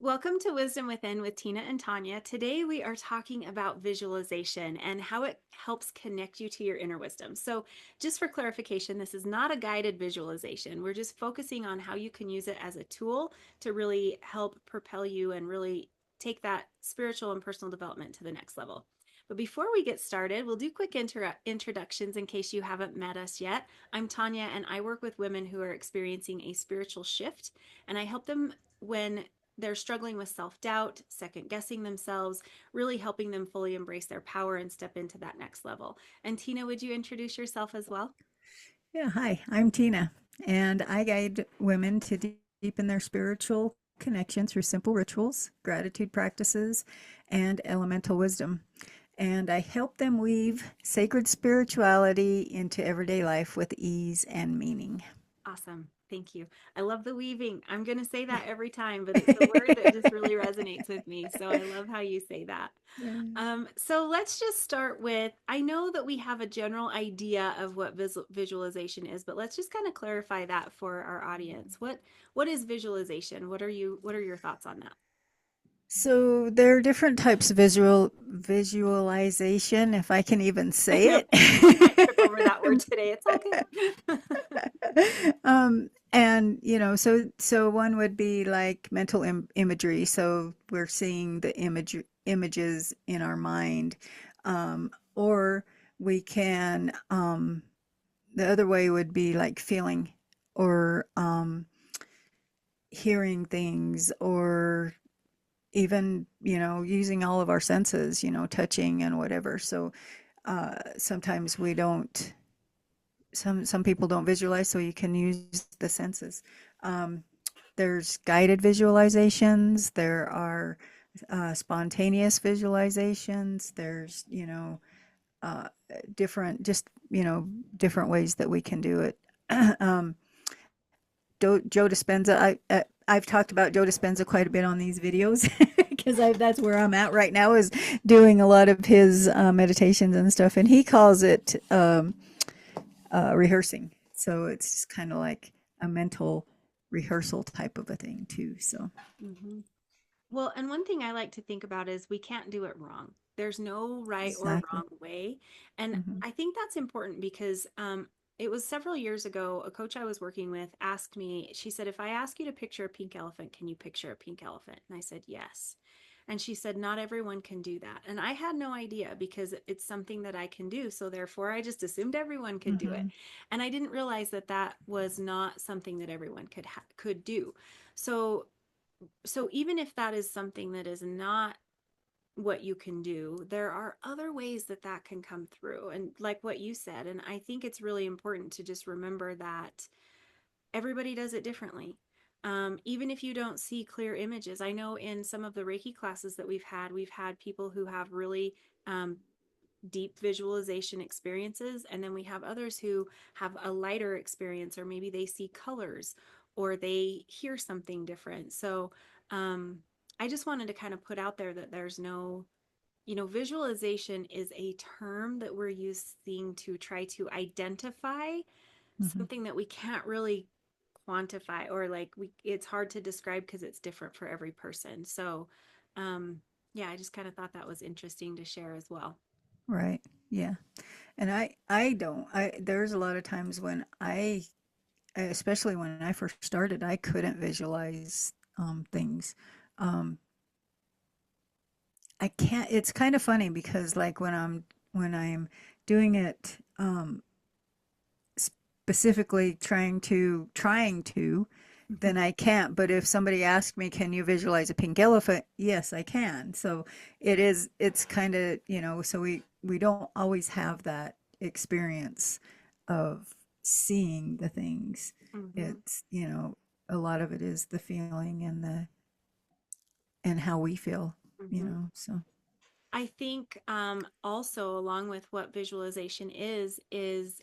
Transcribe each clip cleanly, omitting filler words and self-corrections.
Welcome to Wisdom Within with Tina and Tonya. Today we are talking about visualization and how it helps connect you to your inner wisdom. So, just for clarification, this is not a guided visualization. We're just focusing on how you can use it as a tool to really help propel you and really take that spiritual and personal development to the next level. But before we get started, we'll do quick introductions in case you haven't met us yet. I'm Tonya, and I work with women who are experiencing a spiritual shift, and I help them when they're struggling with self-doubt, second guessing themselves, really helping them fully embrace their power and step into that next level. And Tina, would you introduce yourself as well? Yeah, hi, I'm Tina, and I guide women to deepen their spiritual connection through simple rituals, gratitude practices, and elemental wisdom. And I help them weave sacred spirituality into everyday life with ease and meaning. Awesome. Thank you. I love the weaving. I'm going to say that every time, but it's a word that just really resonates with me. So I love how you say that. So let's just start with, I know that we have a general idea of what visualization is, but let's just kind of clarify that for our audience. What is visualization? What are your thoughts on that? So there are different types of visualization, if I can even I say know we might trip over that word it. today. It's all good. And so one would be like mental imagery. So we're seeing the images in our mind, or we can. The other way would be like feeling, or hearing things, or even using all of our senses. Touching and whatever. So sometimes we don't. Some people don't visualize, so you can use the senses. Um, there's guided visualizations. There are spontaneous visualizations. There's uh, different just different ways that we can do it. um, Joe Dispenza. I've talked about Joe Dispenza quite a bit on these videos because that's where I'm at right now, is doing a lot of his meditations and stuff, and he calls it rehearsing. So it's just kind of like a mental rehearsal type of a thing too. So Mhm. Well, and one thing I like to think about is we can't do it wrong. There's no right or exactly. wrong way. And Hmm. I think that's important because it was several years ago, a coach I was working with asked me, she said, if I ask you to picture a pink elephant, can you picture a pink elephant? And I said, yes. And she said, not everyone can do that. And I had no idea because it's something that I can do. So therefore, I just assumed everyone could do it. Hmm. And I didn't realize that that was not something that everyone could do. So even if that is something that is not what you can do, there are other ways that that can come through. And like what you said, and I think it's really important to just remember that everybody does it differently. Even if you don't see clear images, I know in some of the Reiki classes that we've had people who have really um, deep visualization experiences, and then we have others who have a lighter experience, or maybe they see colors or they hear something different. So um, I just wanted to kind of put out there that there's no, visualization is a term that we're using to try to identify Hmm. something that we can't really quantify, or like it's hard to describe because it's different for every person. So um yeah, I just kind of thought that was interesting to share as well. Right. Yeah. And I don't. There's a lot of times when especially when I first started, I couldn't visualize things. Um, I can't. It's kind of funny because like when I'm doing it, specifically trying to, then I can't. But if somebody asks me, can you visualize a pink elephant? Yes, I can. So it's kind of, so we don't always have that experience of seeing the things. Hmm. It's, a lot of it is the feeling and how we feel, Hmm. so. I think also, along with what visualization is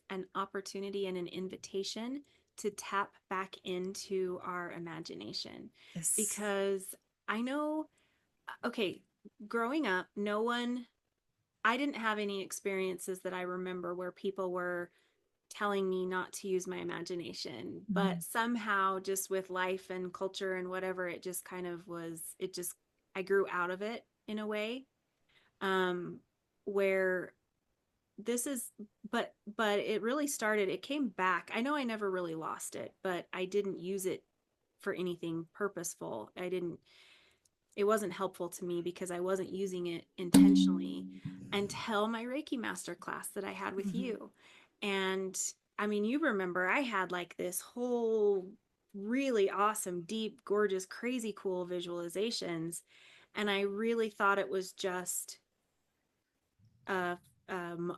an opportunity and an invitation to tap back into our imagination. Yes. Because I know, okay, growing up, I didn't have any experiences that I remember where people were telling me not to use my imagination. Mm-hmm. But somehow, just with life and culture and whatever, it just kind of was, it just, I grew out of it in a way, um, where this is, but it really started, it came back. I know I never really lost it, but I didn't use it for anything purposeful. I didn't, it wasn't helpful to me because I wasn't using it intentionally until my Reiki master class that I had with Mm-hmm. you. And I mean, you remember I had like this whole really awesome, deep, gorgeous, crazy cool visualizations. And I really thought it was just a,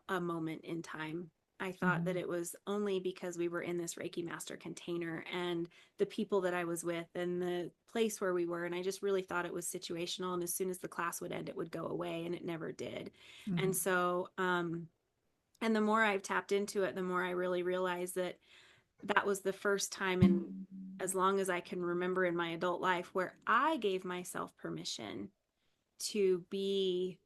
a moment in time. I thought that Mm-hmm. it was only because we were in this Reiki master container and the people that I was with and the place where we were. And I just really thought it was situational. And as soon as the class would end, it would go away, and it never did. Mm-hmm. And so, and the more I've tapped into it, the more I really realized that that was the first time in as long as I can remember in my adult life where I gave myself permission to be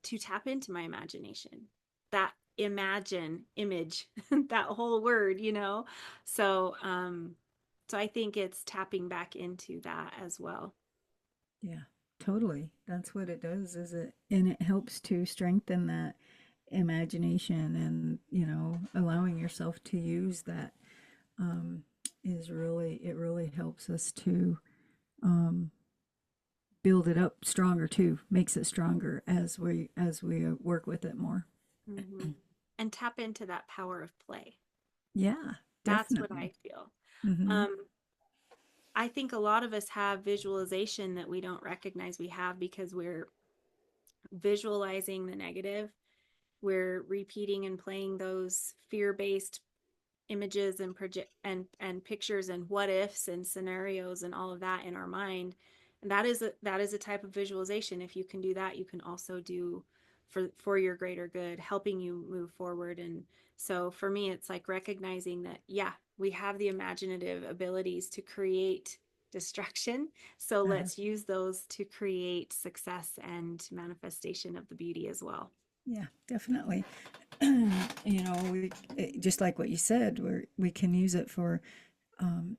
to tap into my imagination. That imagine image, that whole word, you know? So, so I think it's tapping back into that as well. Yeah, totally. That's what it does, is it, and it helps to strengthen that imagination, and, allowing yourself to use that, um, is really, it really helps us to, um, build it up stronger too, makes it stronger as we work with it more. Mm-hmm. And tap into that power of play. Yeah, That's what I definitely. feel. Mm-hmm. Um, I think a lot of us have visualization that we don't recognize we have because we're visualizing the negative. We're repeating and playing those fear-based images and project and pictures and what ifs and scenarios and all of that in our mind. And that is a type of visualization. If you can do that, you can also do for your greater good, helping you move forward. And so for me, it's like recognizing that, yeah, we have the imaginative abilities to create destruction, so Uh-huh. let's use those to create success and manifestation of the beauty as well. Yeah, definitely. Just like what you said, we can use it for, um,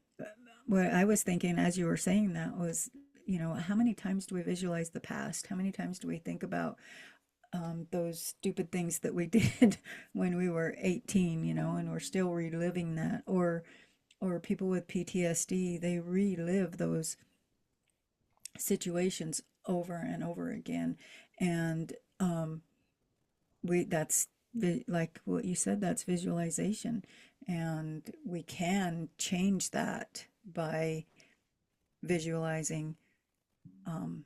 what I was thinking as you were saying that was, how many times do we visualize the past? How many times do we think about, those stupid things that we did when we were 18, and we're still reliving that? Or people with PTSD, they relive those situations over and over again. And, we that's like what you said, that's visualization, and we can change that by visualizing, um,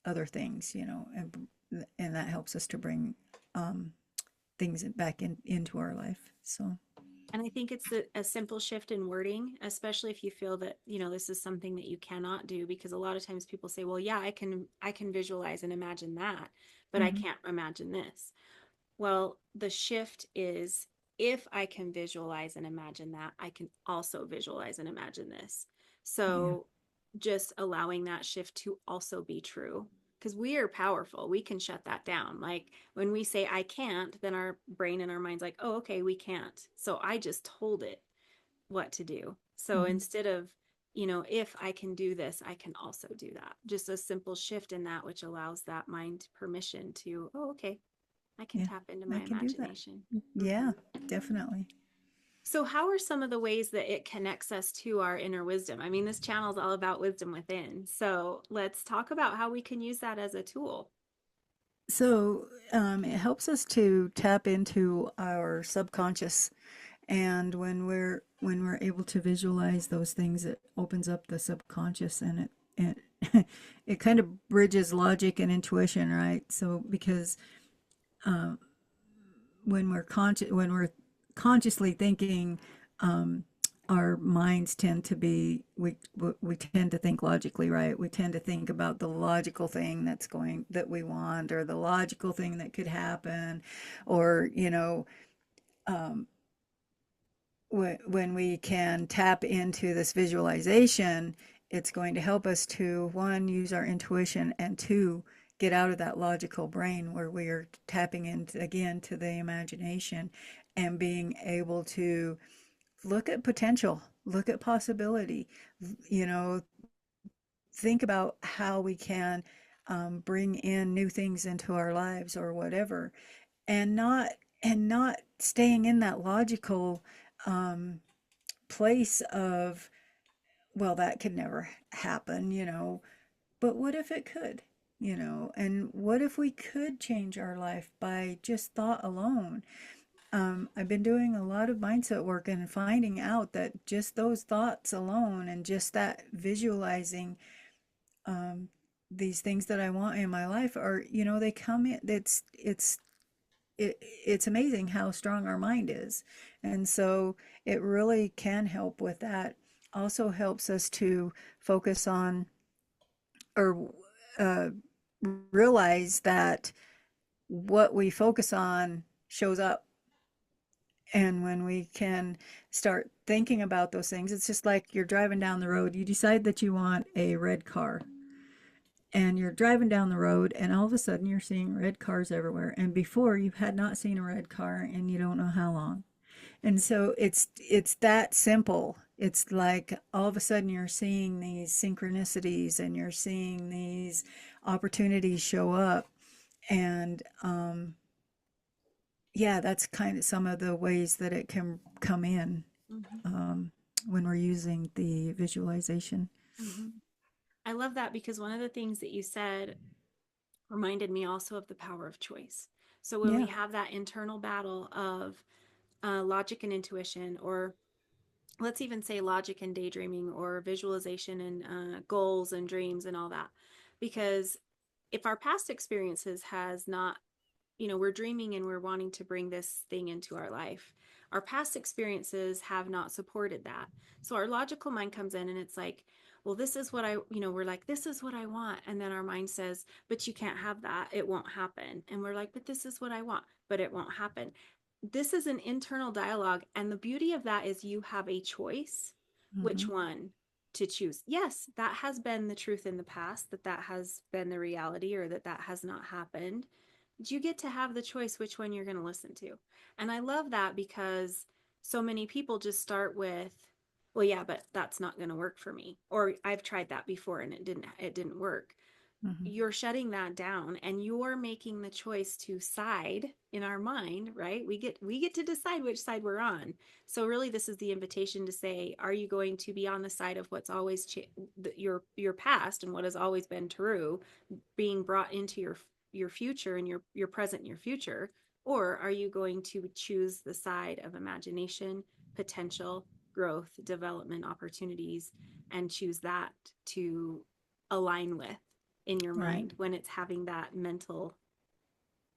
other things, and that helps us to bring, um, things back into our life. So And I think it's a simple shift in wording, especially if you feel that, you know, this is something that you cannot do, because a lot of times people say, well, yeah, I can visualize and imagine that, but I mhm, can't imagine this. Well, the shift is, if I can visualize and imagine that, I can also visualize and imagine this. yeah, So just allowing that shift to also be true, because we are powerful. We can shut that down. Like when we say I can't, then our brain and our mind's like, oh, okay, we can't. So I just told it what to do. So mhm, instead of, you know, if I can do this, I can also do that. Just a simple shift in that, which allows that mind permission to, oh, okay, I can yeah, tap into I my can do that. imagination. Yeah, Mm-hmm. definitely. So, how are some of the ways that it connects us to our inner wisdom? I mean, this channel is all about wisdom within. So, let's talk about how we can use that as a tool. So, it helps us to tap into our subconscious, and when we're able to visualize those things, it opens up the subconscious, and it it kind of bridges logic and intuition, right? So because, um, when we're consciously thinking, um, our minds tend to be we tend to think logically, right? We tend to think about the logical thing that we want, or the logical thing that could happen, or, um, when we can tap into this visualization, it's going to help us to, one, use our intuition, and two, get out of that logical brain where we are tapping into again to the imagination. and being able to look at potential, look at possibility, you know, think about how we can bring in new things into our lives or whatever, and not staying in that logical um, place of, well, that could never happen, but what if it could, and what if we could change our life by just thought alone? I've been doing a lot of mindset work and finding out that just those thoughts alone and just that visualizing um, these things that I want in my life are, they come in. It's amazing how strong our mind is, and so it really can help with that. Also helps us to focus on or uh, realize that what we focus on shows up. And when we can start thinking about those things, it's just like you're driving down the road. You decide that you want a red car, and you're driving down the road, and all of a sudden you're seeing red cars everywhere. And before you had not seen a red car, and you don't know how long. And so it's that simple. It's like all of a sudden you're seeing these synchronicities, and you're seeing these opportunities show up. And yeah, that's kind of some of the ways that it can come in Mm-hmm. um, when we're using the visualization. Mm-hmm. I love that because one of the things that you said reminded me also of the power of choice. So when we Yeah. have that internal battle of logic and intuition, or let's even say logic and daydreaming, or visualization and goals and dreams and all that, because if our past experiences has not, we're dreaming and we're wanting to bring this thing into our life. Our past experiences have not supported that. So our logical mind comes in and it's like, well, this is what we're like, this is what I want. And then our mind says, but you can't have that. It won't happen. And we're like, but this is what I want, but it won't happen. This is an internal dialogue. And the beauty of that is you have a choice Mm-hmm. which one to choose. Yes, that has been the truth in the past, that has been the reality, or that has not happened. You get to have the choice which one you're going to listen to. And I love that because so many people just start with, well, yeah, but that's not going to work for me. Or I've tried that before and it didn't work. Mm-hmm. You're shutting that down and you're making the choice to side in our mind, right? We get to decide which side we're on. So really this is the invitation to say, are you going to be on the side of what's always your past and what has always been true being brought into your future and your present and your future, or are you going to choose the side of imagination, potential, growth, development opportunities, and choose that to align with in your Right. mind when it's having that mental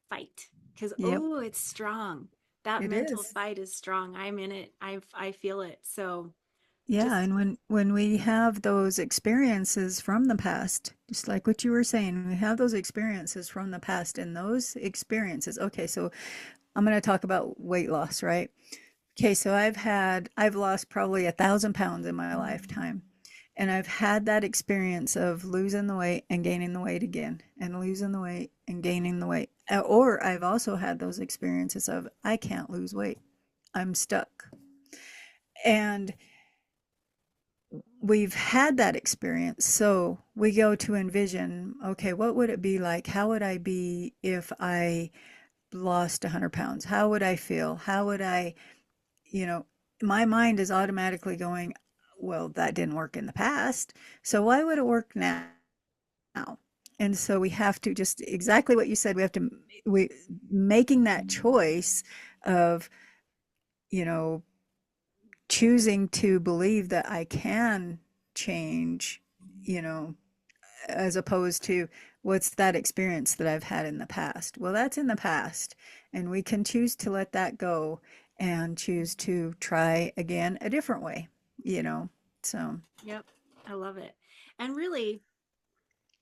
fight? Because Yep. oh, it's strong. That It mental is. fight is strong. I'm in it. I feel it. So Yeah, just and when we have those experiences from the past, just like what you were saying, we have those experiences from the past, and those experiences. Okay, so I'm going to talk about weight loss, right? Okay, so I've lost probably 1,000 pounds in my lifetime. And I've had that experience of losing the weight and gaining the weight again, and losing the weight and gaining the weight. Or I've also had those experiences of I can't lose weight. I'm stuck. And we've had that experience. So we go to envision, okay, what would it be like? How would I be if I lost 100 pounds? How would I feel? How would I, you know, my mind is automatically going, well, that didn't work in the past. So why would it work now? And so we have to just exactly what you said. We making that choice of, you know, choosing to believe that I can change, you know, as opposed to what's that experience that I've had in the past. Well, that's in the past, and we can choose to let that go and choose to try again a different way, you know. So, yep, I love it. And really,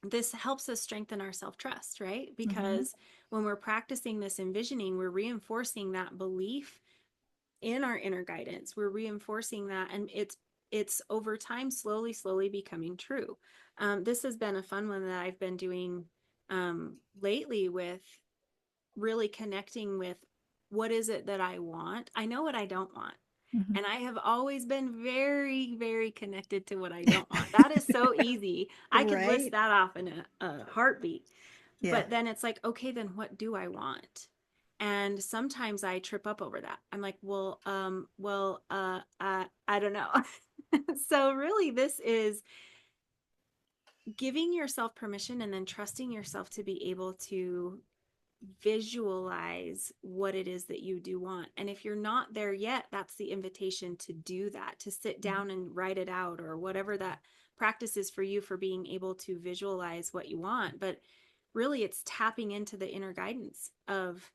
this helps us strengthen our self trust, right? mhm, Because when we're practicing this envisioning, we're reinforcing that belief in our inner guidance. We're reinforcing that, and it's over time, slowly becoming true. This has been a fun one that I've been doing lately with really connecting with. what is it that I want? I know what I don't want. Mhm. And I have always been very, very connected to what I don't want. That is so easy. I could list Right? that off in a heartbeat. Yeah. But then it's like, okay, then what do I want? And sometimes I trip up over that. I'm like, I don't know. So really, this is giving yourself permission and then trusting yourself to be able to visualize what it is that you do want. And if you're not there yet, that's the invitation to do that, to sit Mhm. down and write it out or whatever that practice is for you for being able to visualize what you want. But really, it's tapping into the inner guidance of,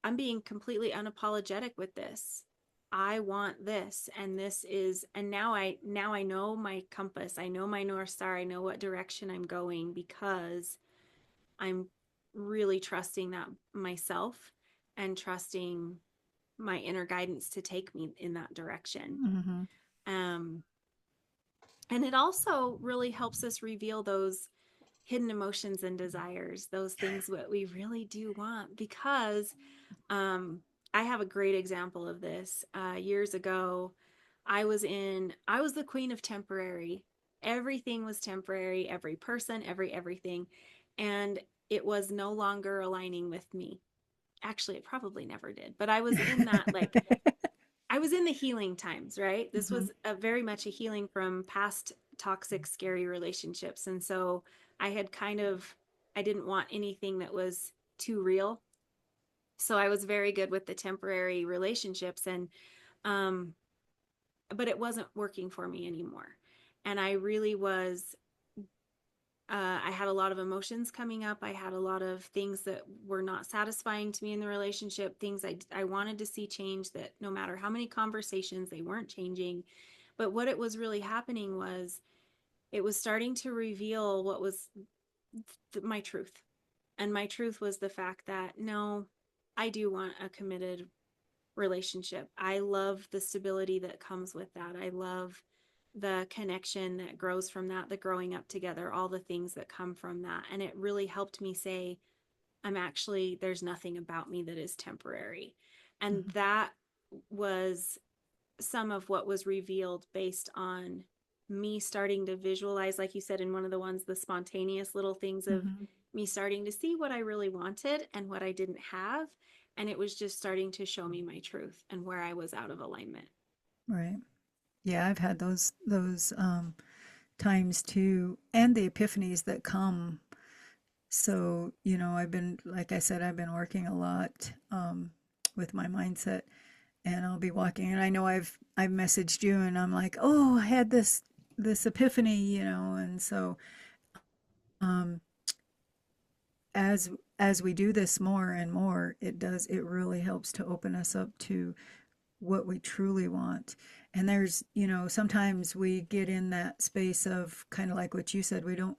I'm being completely unapologetic with this. I want this, and this is, and now I know my compass. I know my North Star. I know what direction I'm going because I'm really trusting that myself and trusting my inner guidance to take me in that direction. Mhm. Um, and it also really helps us reveal those hidden emotions and desires, those things that we really do want. Because um, I have a great example of this. Years ago, I was the queen of temporary. Everything was temporary, every person, everything. And it was no longer aligning with me. Actually, it probably never did, but I was in that, like, I was in the healing times, right? This Mhm. was a very much a healing from past toxic, scary relationships. And so I had kind of, I didn't want anything that was too real. So I was very good with the temporary relationships, and um but it wasn't working for me anymore. And I really was I had a lot of emotions coming up. I had a lot of things that were not satisfying to me in the relationship, things I wanted to see change, that no matter how many conversations, they weren't changing. But what it was really happening was it was starting to reveal what was my truth. And my truth was the fact that no, I do want a committed relationship. I love the stability that comes with that. I love the connection that grows from that, the growing up together, all the things that come from that. And it really helped me say, there's nothing about me that is temporary. And Mhm. that was some of what was revealed based on me starting to visualize, like you said, in one of the ones, the spontaneous little things of Mhm. me starting to see what I really wanted and what I didn't have. And it was just starting to show me my truth and where I was out of alignment. Right. Yeah, I've had those times too, and the epiphanies that come. So, I've been, like I said, I've been working a lot with my mindset, and I'll be walking, and I know I've messaged you, and I'm like, oh, I had this epiphany, and so um, as as we do this more and more, it really helps to open us up to what we truly want. And there's, sometimes we get in that space of kind of like what you said, we don't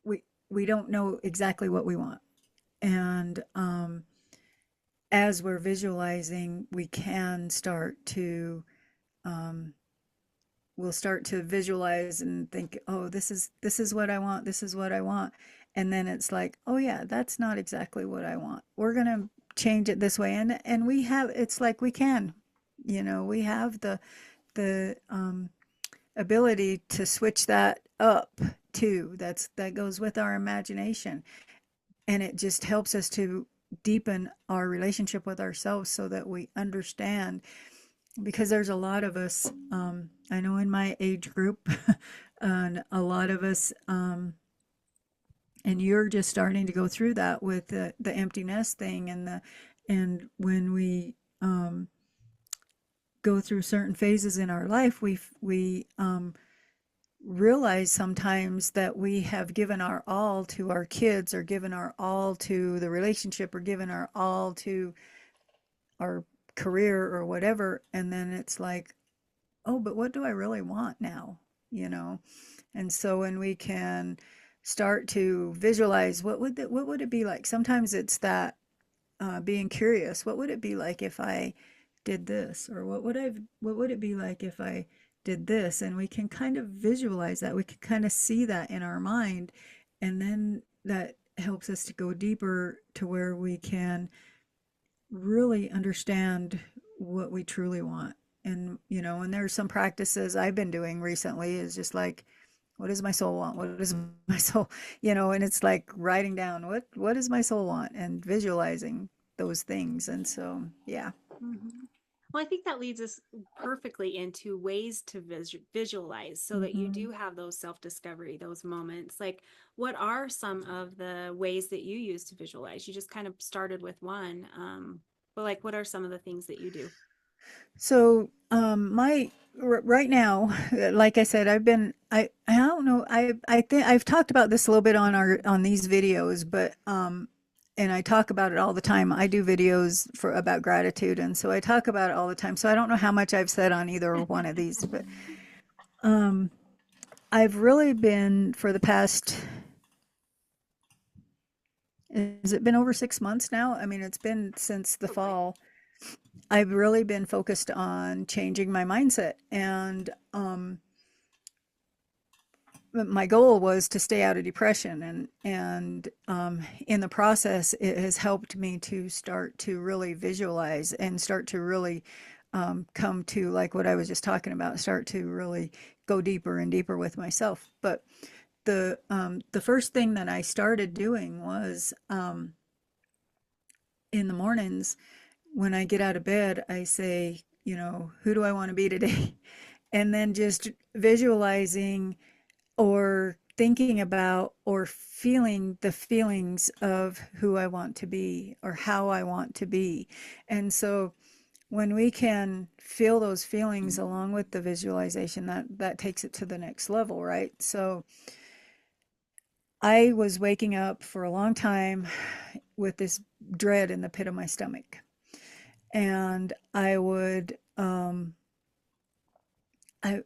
we we don't know exactly what we want. And as we're visualizing, we can start to um, we'll start to visualize and think, oh, this is what I want, this is what I want. And then it's like, oh yeah, that's not exactly what I want. We're going to change it this way. And we have, it's like we can, we have the ability to switch that up too. That goes with our imagination. And it just helps us to deepen our relationship with ourselves so that we understand, because there's a lot of us, I know in my age group, and a lot of us, and you're just starting to go through that with the empty nest thing, and when we go through certain phases in our life, we realize sometimes that we have given our all to our kids, or given our all to the relationship, or given our all to our career or whatever, and then it's like, oh, but what do I really want now? You know? And so when we can start to visualize, what would it be like? Sometimes it's that being curious. What would it be like if I did this? Or what would it be like if I did this? And we can kind of visualize that. We can kind of see that in our mind. And then that helps us to go deeper to where we can really understand what we truly want. And, and there's some practices I've been doing recently is just like, what does my soul want? What does my soul, and it's like writing down what does my soul want and visualizing those things. And so, yeah. Mhm. Well, I think that leads us perfectly into ways to visualize so that you Hmm. do have those self discovery, those moments. Like, what are some of the ways that you use to visualize? You just kind of started with one. But like, what are some of the things that you do? So, right now, like I said, I don't know, I think I've talked about this a little bit on these videos, but, and I talk about it all the time. I do videos about gratitude. And so I talk about it all the time. So I don't know how much I've said on either one of these, but, um, I've really been for the past, has it been over 6 months now? I mean, it's been since the Probably. fall. I've really been focused on changing my mindset. And, my goal was to stay out of depression, and in the process it has helped me to start to really visualize and start to really come to, like what I was just talking about, start to really go deeper and deeper with myself. But the first thing that I started doing was, in the mornings when I get out of bed, I say, who do I want to be today? And then just visualizing or thinking about or feeling the feelings of who I want to be or how I want to be. And so when we can feel those feelings along with the visualization, that takes it to the next level, right? So I was waking up for a long time with this dread in the pit of my stomach. And I would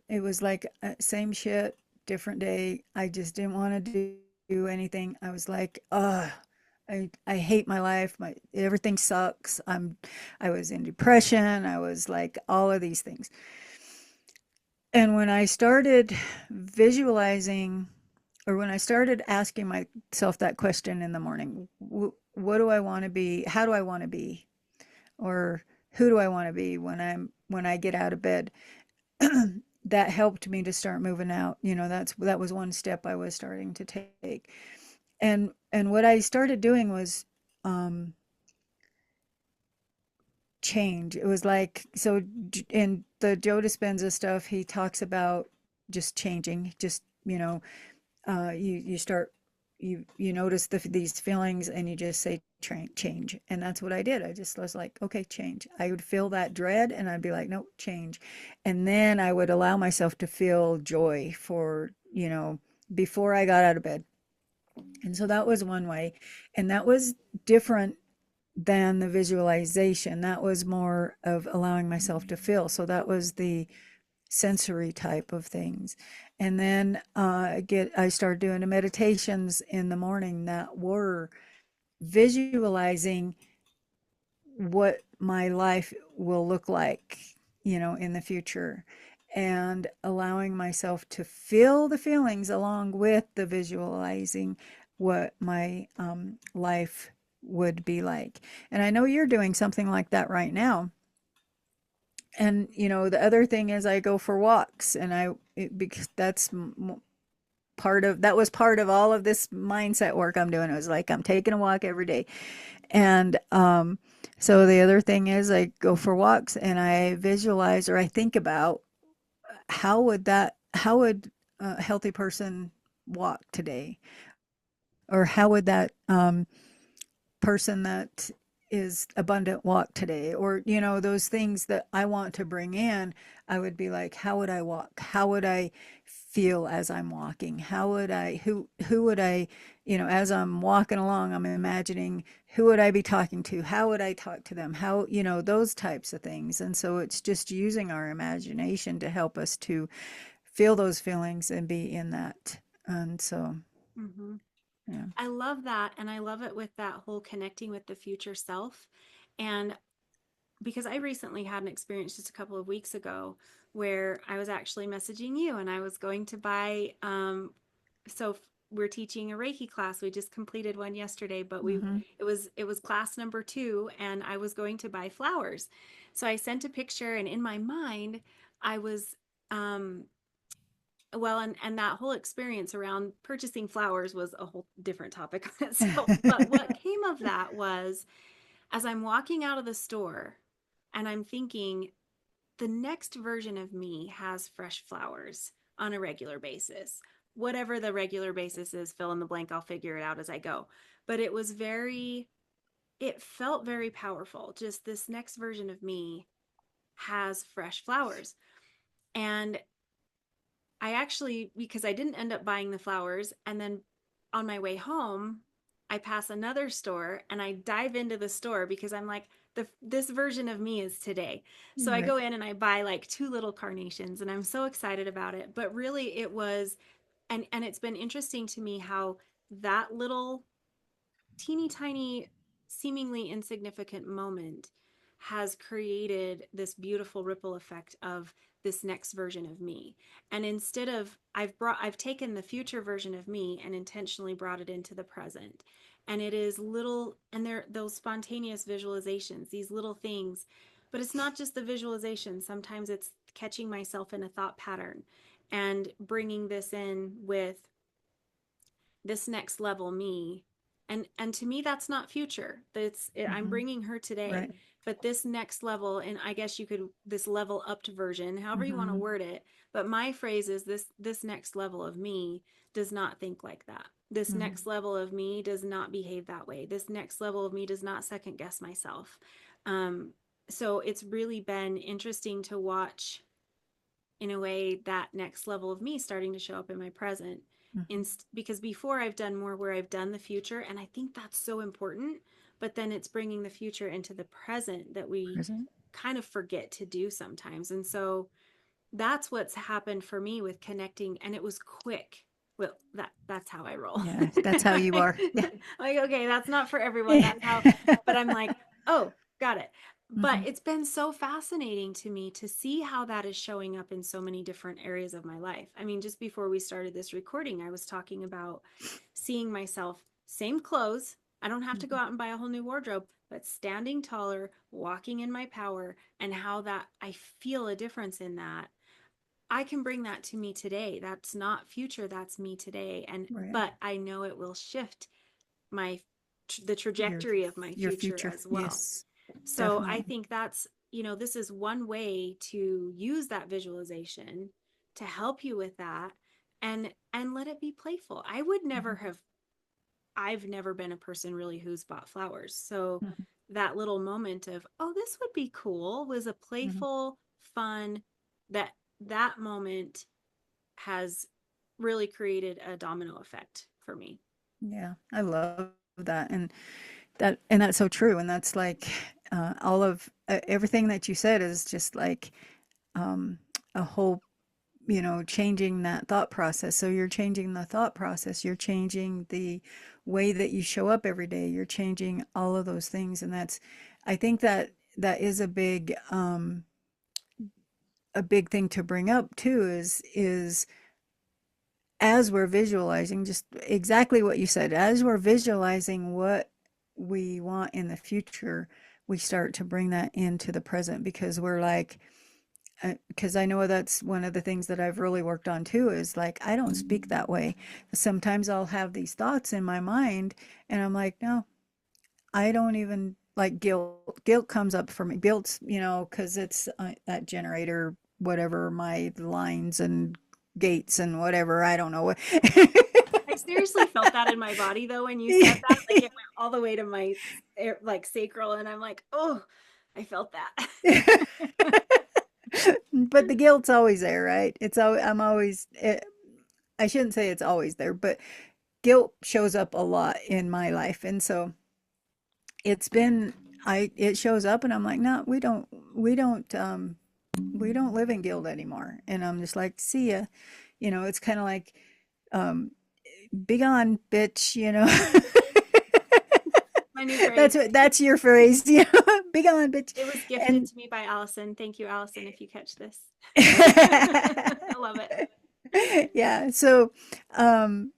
it was like, same shit, different day. I just didn't want to do anything. I was like, I hate my life. Everything sucks. I was in depression. I was like all of these things. And when I started visualizing, or when I started asking myself that question in the morning, what do I want to be? How do I want to be? Or who do I want to be when I get out of bed? That helped me to start moving out. That was one step I was starting to take. And what I started doing was, um, change. It was like, so in the Joe Dispenza stuff, he talks about just changing, just, you start, you notice these feelings and you just say change. And that's what I did. I just was like, okay, change. I would feel that dread and I'd be like, nope, change. And then I would allow myself to feel joy for, before I got out of bed. And so that was one way. And that was different than the visualization. That was more of allowing myself to feel. So that was the sensory type of things. And then I started doing the meditations in the morning that were visualizing what my life will look like, in the future, and allowing myself to feel the feelings along with the visualizing what my life would be like. And I know you're doing something like that right now. And the other thing is I go for walks, and because that was part of all of this mindset work I'm doing. It was like I'm taking a walk every day. And so the other thing is I go for walks and I visualize or I think about how would a healthy person walk today? Or how would that person that is abundant walk today? Or, those things that I want to bring in, I would be like, how would I walk? How would I feel as I'm walking? How would who would I, as I'm walking along, I'm imagining who would I be talking to? How would I talk to them? How, those types of things. And so it's just using our imagination to help us to feel those feelings and be in that. And so, Hmm. yeah. I love that. And I love it with that whole connecting with the future self. And because I recently had an experience just a couple of weeks ago where I was actually messaging you and I was going to buy, so we're teaching a Reiki class. We just completed one yesterday, but we Mm-hmm. it was class number 2, and I was going to buy flowers. So I sent a picture, and in my mind, I was um well, and that whole experience around purchasing flowers was a whole different topic on itself. But what came of that was, as I'm walking out of the store and I'm thinking, the next version of me has fresh flowers on a regular basis. Whatever the regular basis is, fill in the blank, I'll figure it out as I go. But it felt very powerful. Just this next version of me has fresh flowers. And I actually, because I didn't end up buying the flowers, and then on my way home, I pass another store and I dive into the store because I'm like, this version of me is today. So I Right. go in and I buy like 2 little carnations, and I'm so excited about it. But really, it was, and it's been interesting to me how that little teeny tiny, seemingly insignificant moment has created this beautiful ripple effect of this next version of me. And instead of, I've taken the future version of me and intentionally brought it into the present. And it is little, and they're those spontaneous visualizations, these little things. But it's not just the visualization. Sometimes it's catching myself in a thought pattern and bringing this in with this next level me. And to me, that's not future. I'm Mm-hmm. bringing her today. Right. But this next level, and I guess you could, this level upped version, however you want to Mm-hmm. word it. But my phrase is, this next level of me does not think like that. This Mm-hmm. next level of me does not behave that way. This next level of me does not second guess myself. um, so it's really been interesting to watch, in a way, that next level of me starting to show up in my present. Mm-hmm. Because before, I've done more where I've done the future, and I think that's so important. But then it's bringing the future into the present that we Present. kind of forget to do sometimes. And so that's what's happened for me with connecting, and it was quick. Well, that's how I roll. Yeah, that's how you are. Yeah. Like, okay, that's not for everyone, that's how. But I'm like, oh, got it. But Mm-hmm. it's been so fascinating to me to see how that is showing up in so many different areas of my life. I mean, just before we started this recording, I was talking about seeing myself, same clothes, I don't have to go Mm-hmm. out and buy a whole new wardrobe, but standing taller, walking in my power, and how that I feel a difference in that. I can bring that to me today. That's not future, that's me today. And Right. but I know it will shift my the Your trajectory of my your future future. as well. Yes, So I definitely. think that's, this is one way to use that visualization to help you with that, and let it be playful. Mm-hmm. I've never been a person really who's bought flowers. So Mm-hmm. that little moment of, oh, this would be cool, was a Mm-hmm. playful, fun, that moment has really created a domino effect for me. Yeah, I love that, and that's so true, and that's like all of everything that you said is just like um, a whole, changing that thought process. So you're changing the thought process, you're changing the way that you show up every day, you're changing all of those things, and that's, I think that that is a big thing to bring up too. Is as we're visualizing, just exactly what you said, as we're visualizing what we want in the future, we start to bring that into the present because we're like, because I know that's one of the things that I've really worked on too is like, I don't speak that way. Sometimes I'll have these thoughts in my mind and I'm like, no, I don't even like guilt. Guilt comes up for me. Guilt's, because it's that generator, whatever, my lines and gates and whatever. I don't know what. I seriously felt that in my body though when you said that. Like, it went all the way to my like sacral, and I'm like, oh, I felt that. But the guilt's always there, right? I'm always. I shouldn't say it's always there, but guilt shows up a lot in my life, and so it's been. It shows up, and I'm like, no, we don't live in guilt anymore, and I'm just like, see ya. It's kind of like, um, big on, bitch. My new phrase. That's your phrase. Big on, bitch, It was gifted and. to me by Allison. Thank you, Allison, if you catch this. I love it. Yeah. So, um,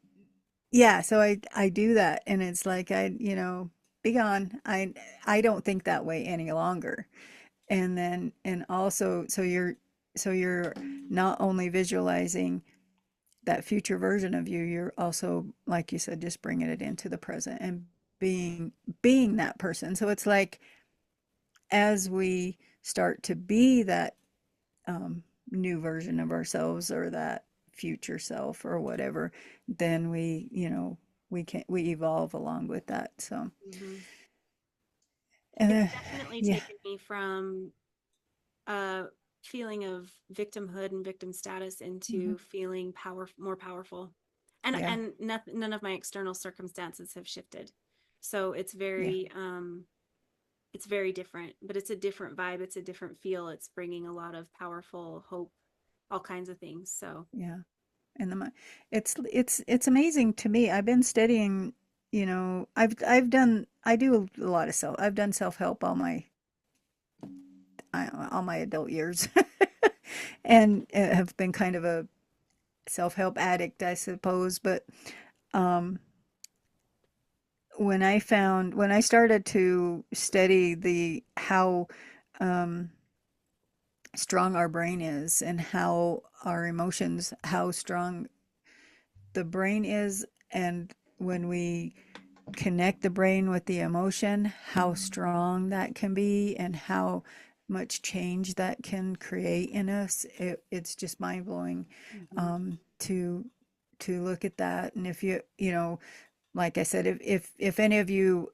yeah, so I do that, and it's like be gone. I don't think that way any longer. And then and also so you're not only visualizing that future version of you, you're also, like you said, just bringing it into the present and being being that person. So it's like as we start to be that new version of ourselves or that future self or whatever, then we evolve along with that. So, Hmm. and It's definitely yeah, taken me from a feeling of victimhood and victim status hmm, into feeling more powerful. yeah, And none of my external circumstances have shifted. So yeah, it's very different, but it's a different vibe, it's a different feel. It's bringing a lot of powerful hope, all kinds of things. So, yeah. And it's amazing to me. I've been studying. I do a lot of I've done self help all my adult years, and have been kind of a self help addict, I suppose. But um, when I started to study the how um, strong our brain is and how our emotions, how strong the brain is, and when we connect the brain with the emotion, how strong that can be and how much change that can create in us. It's just mind blowing mhm. to look at that. And if like I said, if any of you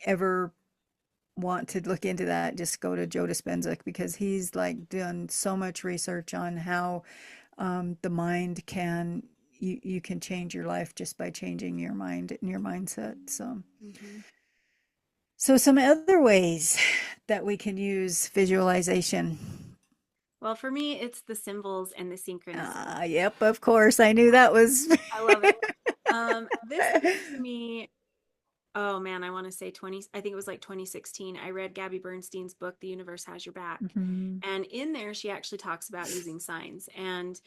ever want to look into that, just go to Joe Dispenza because he's like done so much research on how the mind can you can change your life just by changing your mind and your mindset. Mhm. So some other ways that we can use visualization. Well, for me, it's the symbols and the synchronicities. Yep, of course. I knew that was. I love it. This came to me, oh man, I want to say 20, I think it was like 2016. I read Gabby Bernstein's book, The Universe Has Your Back. Mhm, And in there, she actually talks about using signs and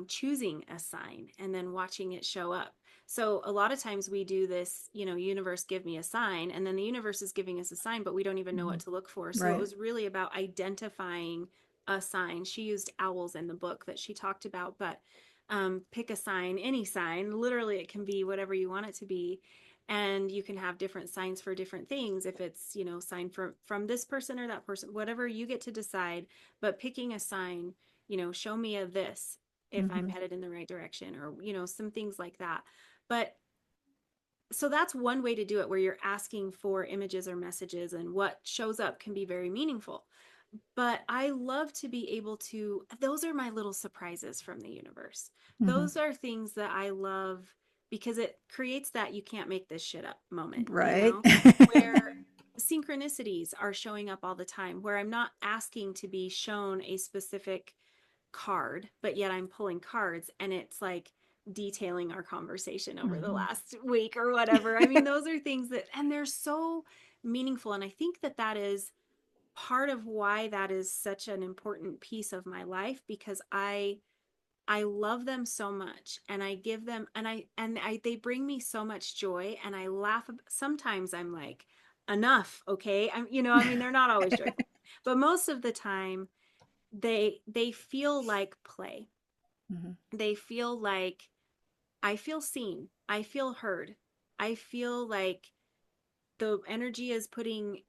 choosing a sign and then watching it show up. So a lot of times we do this, universe, give me a sign. And then the universe is giving us a sign, but we don't even know what mhm. to look for. So it Right. was really about identifying a sign. She used owls in the book that she talked about, but pick a sign, any sign. Literally, it can be whatever you want it to be, and you can have different signs for different things. If it's sign from this person or that person, whatever, you get to decide. But picking a sign, show me a this if I'm Mhm, headed in the right direction, or some things like that. But so that's one way to do it, where you're asking for images or messages, and what shows up can be very meaningful. But I love to be able to, those are my little surprises from the universe. mhm. Those are things that I love, because it creates that you can't make this shit up moment, Right. where synchronicities are showing up all the time, where I'm not asking to be shown a specific card, but yet I'm pulling cards, and it's like detailing our conversation over the Mhm. last week or whatever. I mean, those are things that, and they're so meaningful. And I think that that is part of why that is such an important piece of my life, because I love them so much, and I give them, and I they bring me so much joy, and I laugh. Sometimes I'm like, enough, okay? I mean, they're not always joyful, but most of the time they feel like play. Mhm, They feel like I feel seen. I feel heard. I feel like the energy is putting,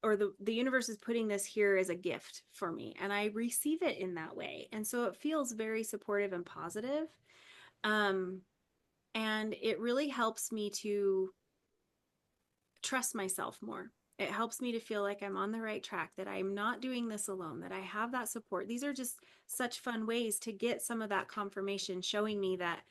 or the universe is putting this here as a gift for me, and I receive it in that way. And so it feels very supportive and positive. Um, and it really helps me to trust myself more. It helps me to feel like I'm on the right track, that I'm not doing this alone, that I have that support. These are just such fun ways to get some of that confirmation, showing me that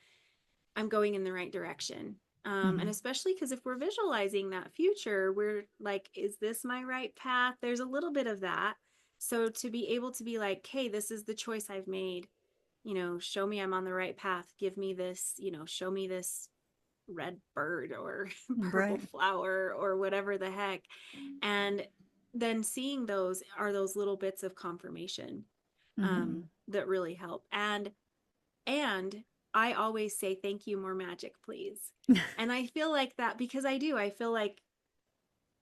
I'm going in the right direction. And mhm, especially because if we're visualizing that future, we're like, is this my right path? There's a little bit of that. So to be able to be like, hey, this is the choice I've made, show me I'm on the right path. Give me this, show me this red bird or purple right. flower or whatever the heck. And then seeing those are those little bits of confirmation Mhm, that really help. And I always say, thank you, more magic, please. And I feel like that because I do. I feel like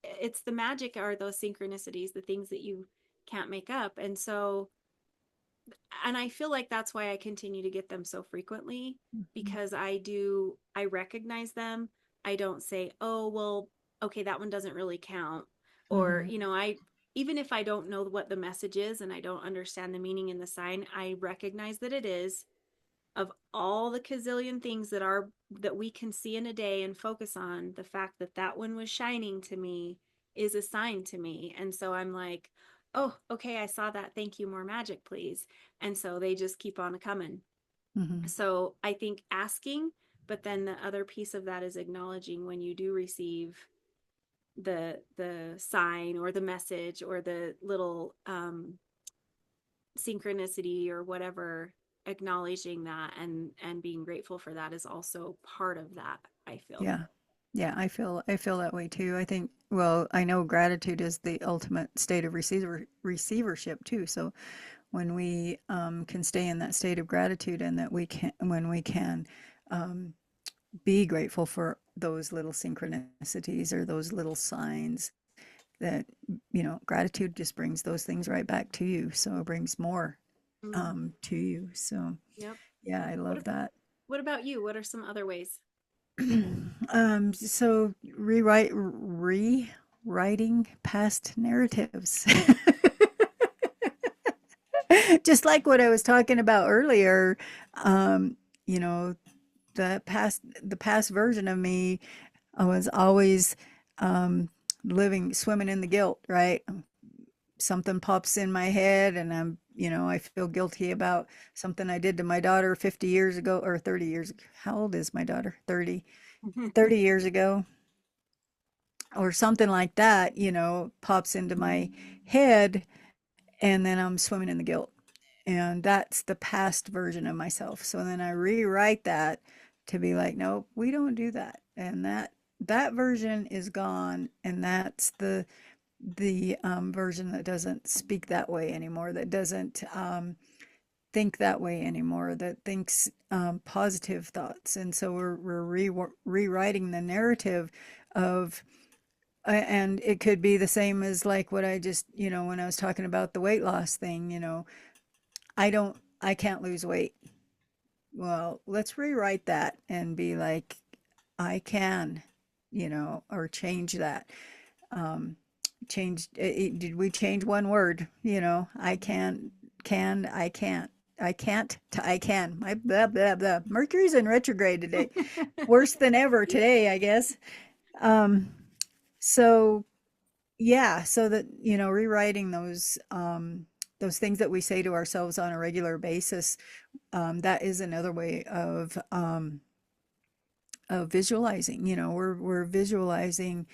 it's the magic are those synchronicities, the things that you can't make up. And so, and I feel like that's why I continue to get them so frequently Mhm. because I recognize them. I don't say, oh, well, okay, that one doesn't really count. Or, Mhm. even if I don't know what the message is and I don't understand the meaning in the sign, I recognize that it is of all the gazillion things that we can see in a day and focus on. The fact that that one was shining to me is a sign to me. And so I'm like, oh, okay, I saw that, thank you, more magic, please. And so they just keep on coming. Mhm. So I think asking, but then the other piece of that is acknowledging when you do receive the sign or the message or the little synchronicity or whatever, acknowledging that and being grateful for that is also part of that, I feel. Yeah. Yeah, I feel that way too. I think, well, I know gratitude is the ultimate state of receivership too. So when we can stay in that state of gratitude, and that we can, when we can um, be grateful for those little synchronicities or those little signs, that, gratitude just brings those things right back to you. So it brings more Mm, to you. So yep. yeah, I what love that. what about you? What are some other ways? So rewriting past narratives. Just like what I was talking about earlier, um, you know, the past version of me, I was always swimming in the guilt, right? Something pops in my head, and I feel guilty about something I did to my daughter 50 years ago, or 30 years ago. How old is my daughter? 30 years ago, or something like that, pops into my head, and then I'm swimming in the guilt. And that's the past version of myself. So then I rewrite that to be like, nope, we don't do that. And that version is gone, and that's the version that doesn't speak that way anymore, that doesn't think that way anymore, that thinks positive thoughts. And so we're rewriting the narrative of, and it could be the same as like what I just, when I was talking about the weight loss thing, I can't lose weight. Well, let's rewrite that and be like, I can, or change that. Um, did we change one word? I I can't. I can't to I can. My blah, blah, blah. Mercury's in retrograde today. Worse than ever today, I guess. Um, so yeah, so that, rewriting those things that we say to ourselves on a regular basis, that is another way of visualizing. We're visualizing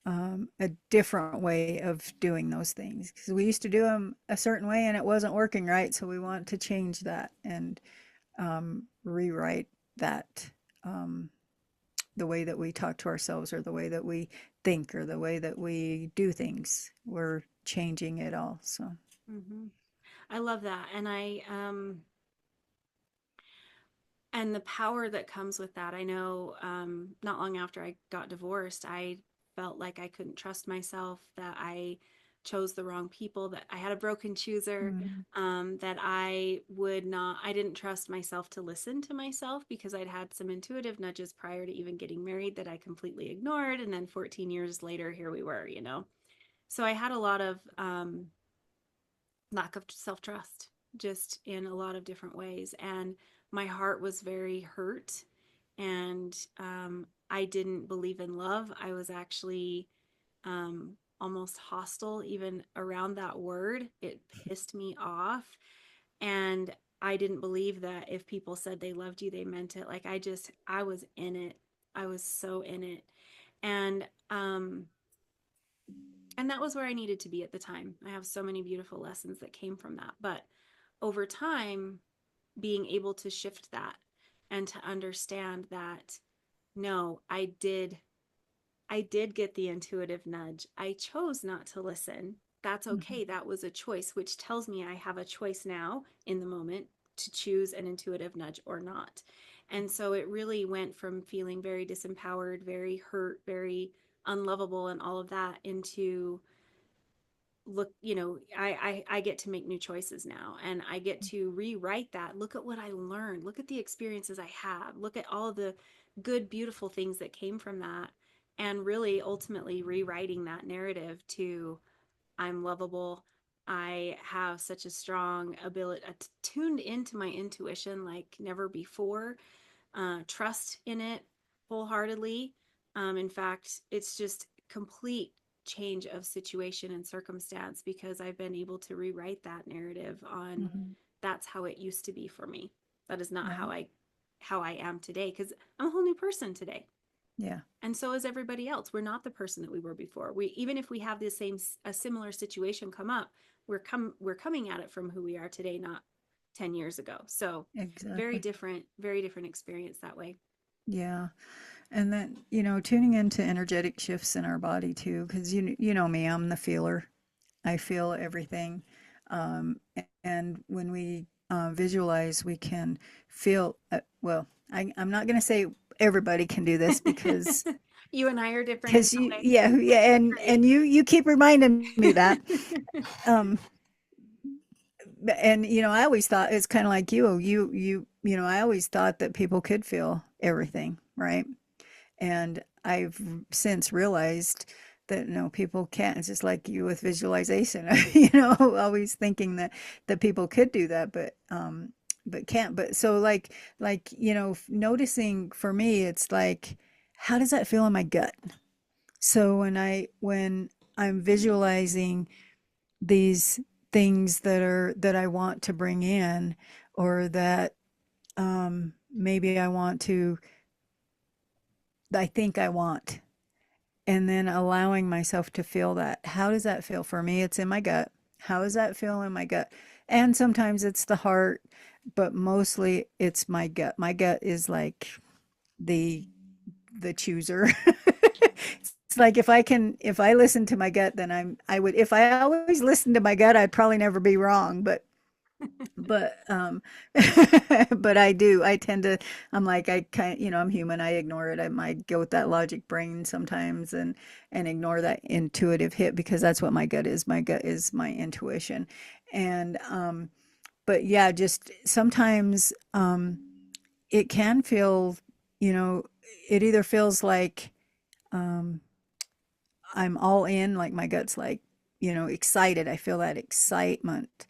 a different way of doing those things, because we used to do them a certain way and it wasn't working right. So we want to change that and rewrite that, um, the way that we talk to ourselves, or the way that we think, or the way that we do things. We're changing it all. So, Hmm. I love that. And the power that comes with that. I know not long after I got divorced, I felt like I couldn't trust myself, that I chose the wrong people, that I had a broken chooser, mm, that I didn't trust myself to listen to myself because I'd had some intuitive nudges prior to even getting married that I completely ignored. And then 14 years later, here we were. So I had a lot of lack of self trust just in a lot of different ways. And my heart was very hurt. And I didn't believe in love. I was actually almost hostile even around that word. It pissed me off. And I didn't believe that if people said they loved you, they meant it. Like I was in it. I was so in it. And um, and that was where I needed to be at the time. I have so many beautiful lessons that came from that. But over time, being able to shift that and to understand that no, I did get the intuitive nudge. I chose not to listen. That's mhm, okay. That was a choice, which tells me I have a choice now in the moment to choose an intuitive nudge or not. And so it really went from feeling very disempowered, very hurt, very unlovable, and all of that into look, I get to make new choices now, and I get to rewrite that. Look at what I learned, look at the experiences I have, look at all of the good beautiful things that came from that, and really ultimately rewriting that narrative to I'm lovable. I have such a strong ability, tuned into my intuition like never before, trust in it wholeheartedly. In fact, it's just complete change of situation and circumstance because I've been able to rewrite that narrative on Hmm. that's how it used to be for me. That is not Right. how I am today because I'm a whole new person today. Yeah. And so is everybody else. We're not the person that we were before. We even if we have the same a similar situation come up, we're coming at it from who we are today, not 10 years ago. So Exactly. very different experience that way. Yeah. And then, tuning into energetic shifts in our body too, because you know me, I'm the feeler. I feel everything. And when we visualize, we can feel, well, I'm not going to say everybody can do this You and I are different in because that you, way. yeah, yeah. And you keep reminding me that. Um, and I always thought it's kind of like I always thought that people could feel everything, right? And I've since realized that no, people can't. It's just like you with visualization, always thinking that people could do that, but can't. But so like noticing for me, it's like, how does that feel in my gut? So when I'm visualizing these things that I want to bring in, or that maybe I think I want, and then allowing myself to feel that. How does that feel? For me, it's in my gut. How does that feel in my gut? And sometimes it's the heart, but mostly it's my gut. My gut is like the the chooser. It's like if I listen to my gut, then I would, if I always listened to my gut, I'd probably never be wrong. But but I tend to, I'm like, I kind, I'm human, I ignore it. I might go with that logic brain sometimes, and ignore that intuitive hit, because that's what my gut is my intuition. And but yeah, just sometimes it can feel, you know it either feels like um I'm all in, like my gut's like, excited, I feel that excitement,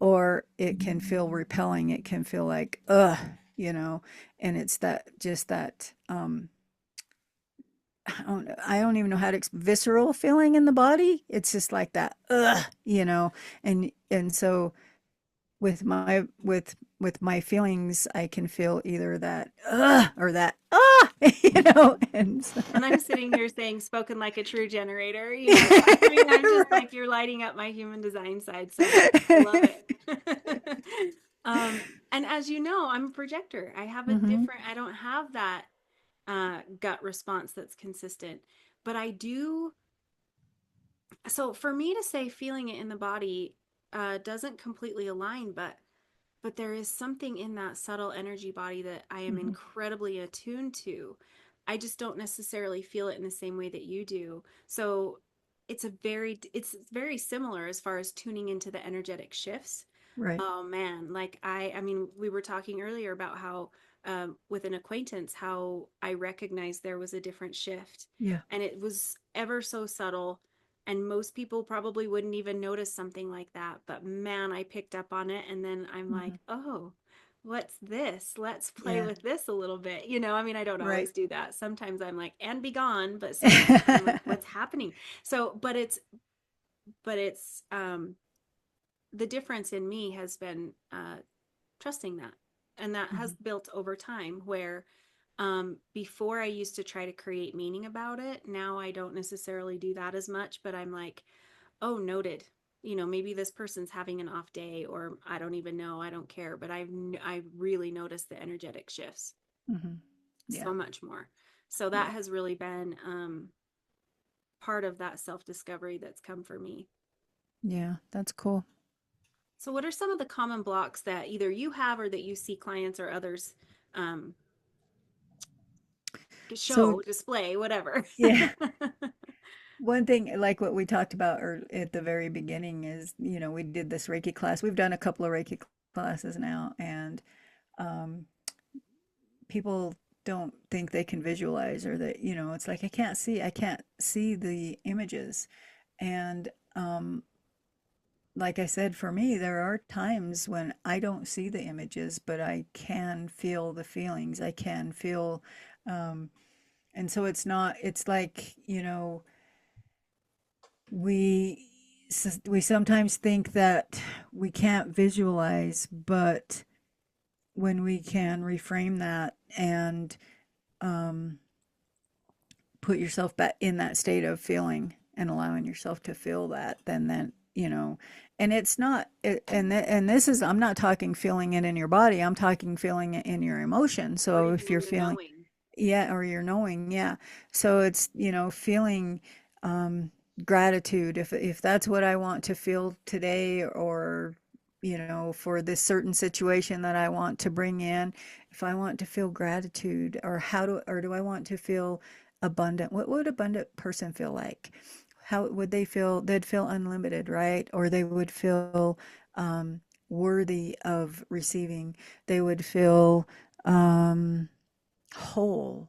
or it can feel repelling. It can feel like, ugh, you know, and it's that, just that, I don't even know how to, visceral feeling in the body. It's just like that, ugh, and so with my feelings, I can feel either that, ugh, or that, ah, and so, And I'm sitting here saying spoken like a true generator, I mean, I'm just like you're lighting up my human design side so much. I love it. And as you know, I'm a projector. hmm I don't have that gut response that's consistent, but I do. So for me to say feeling it in the body doesn't completely align, but there is something in that subtle energy body that I am hmm incredibly attuned to. I just don't necessarily feel it in the same way that you do. So it's very similar as far as tuning into the energetic shifts. right, Oh man, like I mean, we were talking earlier about how with an acquaintance, how I recognized there was a different shift, yeah, and it was ever so subtle, and most people probably wouldn't even notice something like that. But man, I picked up on it, and then I'm hmm like, oh, what's this? Let's play yeah, with this a little bit. I mean, I don't right. always do that. Sometimes I'm like, and be gone, but sometimes I'm like, what's happening? So, but it's the difference in me has been trusting that. And that has Mhm. built over time where before I used to try to create meaning about it. Now I don't necessarily do that as much, but I'm like, oh, noted. Maybe this person's having an off day, or I don't even know. I don't care. But I really noticed the energetic shifts Mhm. Yeah. so much more. So that Yeah. has really been part of that self discovery that's come for me. Yeah. That's cool. So, what are some of the common blocks that either you have or that you see clients or others? So, show, display, whatever. yeah, one thing, like what we talked about at the very beginning, is, we did this Reiki class. We've done a couple of Reiki classes now, and um, people don't think they can visualize, or that, it's like, I can't see the images. And like I said, for me, there are times when I don't see the images, but I can feel the feelings. I can feel, um, and so it's like, we we sometimes think that we can't visualize, but when we can reframe that and um, put yourself back in that state of feeling and allowing yourself to feel that, then and it's not and this is, I'm not talking feeling it in your body, I'm talking feeling it in your emotion. Or So if even you're in the feeling, knowing. yeah, or you're knowing, yeah. So it's, feeling um gratitude, if that's what I want to feel today, or for this certain situation that I want to bring in. If I want to feel gratitude, or do I want to feel abundant? What would abundant person feel like? How would they feel? They'd feel unlimited, right? Or they would feel um worthy of receiving. They would feel whole.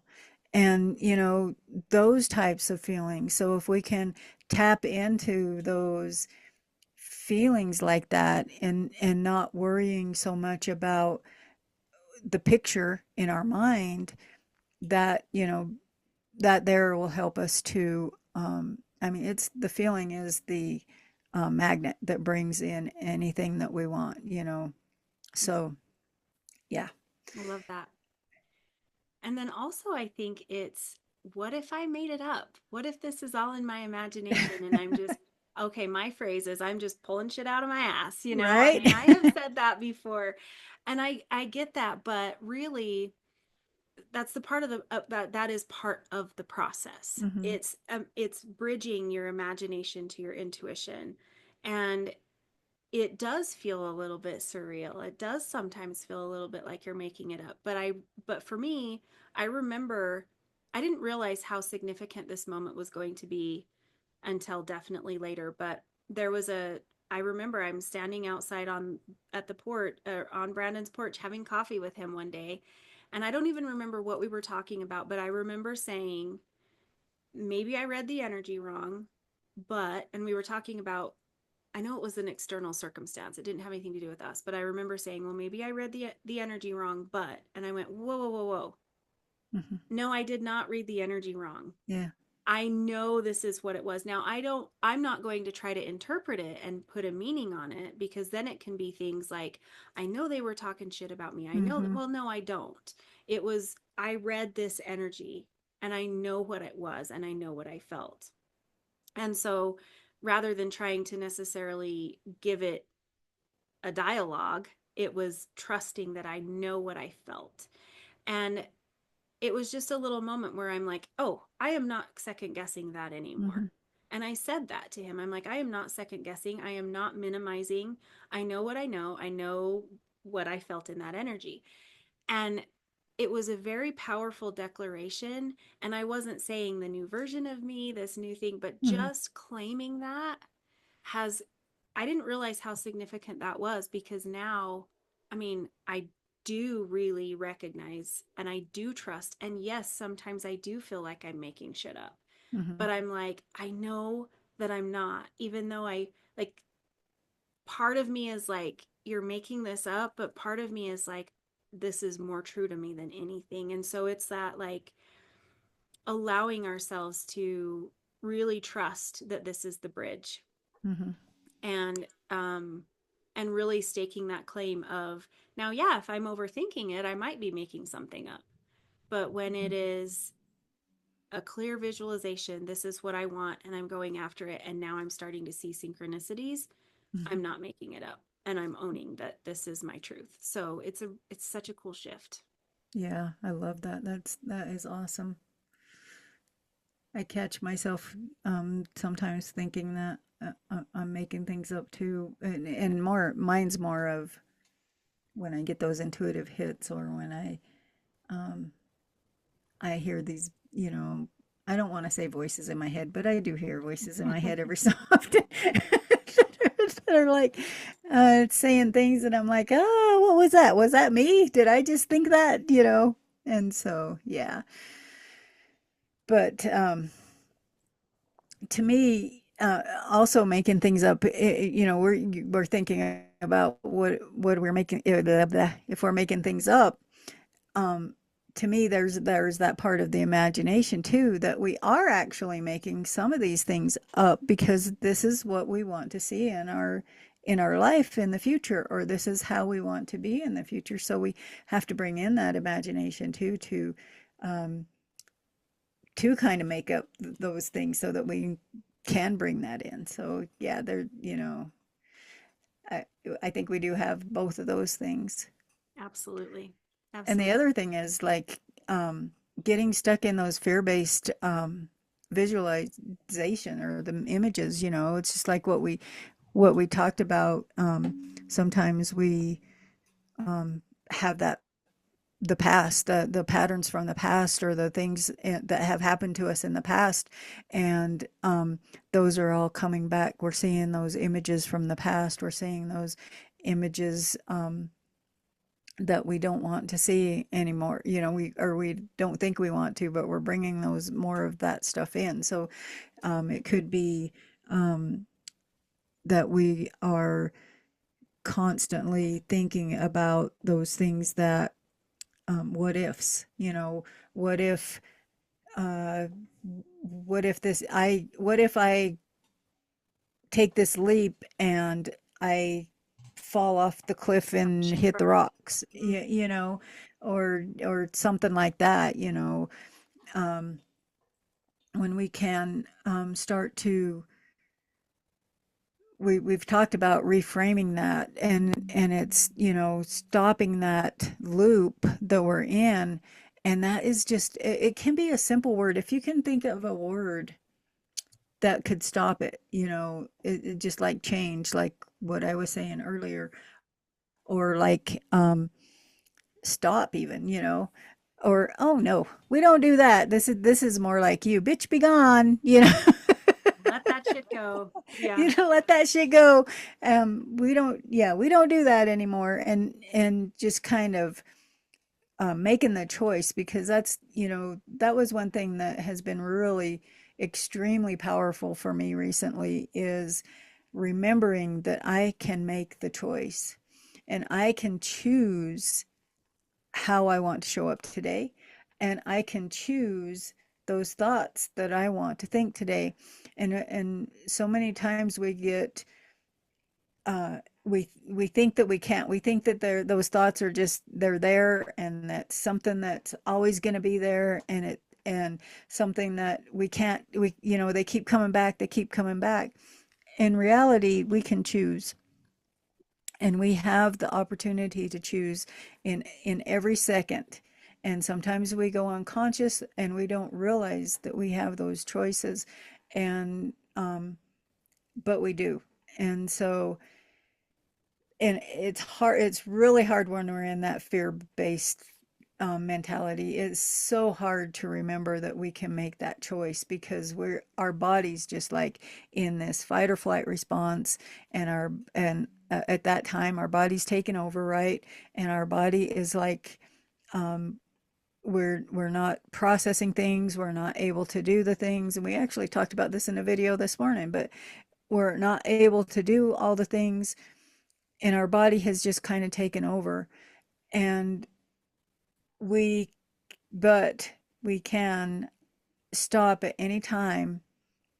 And those types of feelings. So if we can tap into those feelings like that, and not worrying so much about the picture in our mind, that that there will help us to I mean, it's the feeling is the magnet that brings in anything that we want. So yeah. I love that. And then also, I think it's, what if I made it up? What if this is all in my imagination and I'm just, okay, my phrase is, I'm just pulling shit out of my ass, you know? I Right. mean, I have said that before, and I get that, but really, that's the part of the that is part of the process. Hmm. It's bridging your imagination to your intuition, and it does feel a little bit surreal. It does sometimes feel a little bit like you're making it up. But for me, I remember, I didn't realize how significant this moment was going to be until definitely later. But there was a I remember I'm standing outside on at the port on Brandon's porch having coffee with him one day, and I don't even remember what we were talking about, but I remember saying, maybe I read the energy wrong, but, and we were talking about, I know it was an external circumstance. It didn't have anything to do with us, but I remember saying, "Well, maybe I read the energy wrong." But, and I went, "Whoa, whoa, whoa, whoa! Hmm. No, I did not read the energy wrong. Yeah. I know this is what it was." Now, I'm not going to try to interpret it and put a meaning on it, because then it can be things like, I know they were talking shit about me. I know that, Hmm. well, no, I don't. It was, I read this energy and I know what it was and I know what I felt. And so rather than trying to necessarily give it a dialogue, it was trusting that I know what I felt. And it was just a little moment where I'm like, oh, I am not second guessing that Hmm. anymore. And I said that to him. I'm like, I am not second guessing. I am not minimizing. I know what I know. I know what I felt in that energy. And it was a very powerful declaration. And I wasn't saying the new version of me, this new thing, but Hmm. just claiming that has, I didn't realize how significant that was, because now, I mean, I do really recognize and I do trust. And yes, sometimes I do feel like I'm making shit up, Hmm. but I'm like, I know that I'm not, even though I, like, part of me is like, you're making this up, but part of me is like, this is more true to me than anything. And so it's that, like, allowing ourselves to really trust that this is the bridge, Hmm. and and really staking that claim of, now, yeah, if I'm overthinking it, I might be making something up, but when it is a clear visualization, this is what I want and I'm going after it, and now I'm starting to see synchronicities, Hmm. I'm not making it up, and I'm owning that this is my truth. So it's such a cool shift. Yeah, I love that. That is awesome. I catch myself sometimes thinking that I'm making things up too, and more mine's more of when I get those intuitive hits, or when um, I hear these, I don't want to say voices in my head, but I do hear voices in my head every so often that are like saying things, and I'm like, oh, what was that? Was that me? Did I just think that? And so, yeah. But to me, also making things up, we're thinking about what we're making, if we're making things up. um, to me, there's that part of the imagination too, that we are actually making some of these things up because this is what we want to see in our life in the future, or this is how we want to be in the future. So we have to bring in that imagination too, um, to kind of make up those things so that we can bring that in. So yeah, I, I think we do have both of those things. Absolutely. And the Absolutely. other thing is like getting stuck in those fear-based visualization or the images. It's just like what we talked about. Sometimes we have the past, the patterns from the past, or the things that have happened to us in the past, and those are all coming back. We're seeing those images from the past. We're seeing those images that we don't want to see anymore. We don't think we want to, but we're bringing those more of that stuff in. So it could be um, that we are constantly thinking about those things that what ifs. What if uh, what if I take this leap and I fall off the cliff Crash and and hit the burn. rocks, Mhm. or something like that. Um, when we can start to we've talked about reframing that, and it's stopping that loop that we're in, and that is just it can be a simple word. If you can think of a word that could stop it, it just like change, like what I was saying earlier, or like stop even, or oh no, we don't do that. This is more like you, bitch, be gone, Let that shit go. Yeah. let that shit go. We don't do that anymore, and just kind of making the choice, because that was one thing that has been really extremely powerful for me recently, is remembering that I can make the choice and I can choose how I want to show up today, and I can choose those thoughts that I want to think today. And so many times we get we think that we can't. We think that those thoughts are just they're there, and that's something that's always going to be there, and something that we can't. They keep coming back. They keep coming back. In reality, we can choose, and we have the opportunity to choose in every second. And sometimes we go unconscious and we don't realize that we have those choices, and but we do. And so, and it's really hard when we're in that fear-based mentality. It's so hard to remember that we can make that choice, because our body's just like in this fight or flight response, and at that time our body's taken over, right? And our body is like, um, we're not processing things, we're not able to do the things, and we actually talked about this in a video this morning, but we're not able to do all the things, and our body has just kind of taken over. And we but we can stop at any time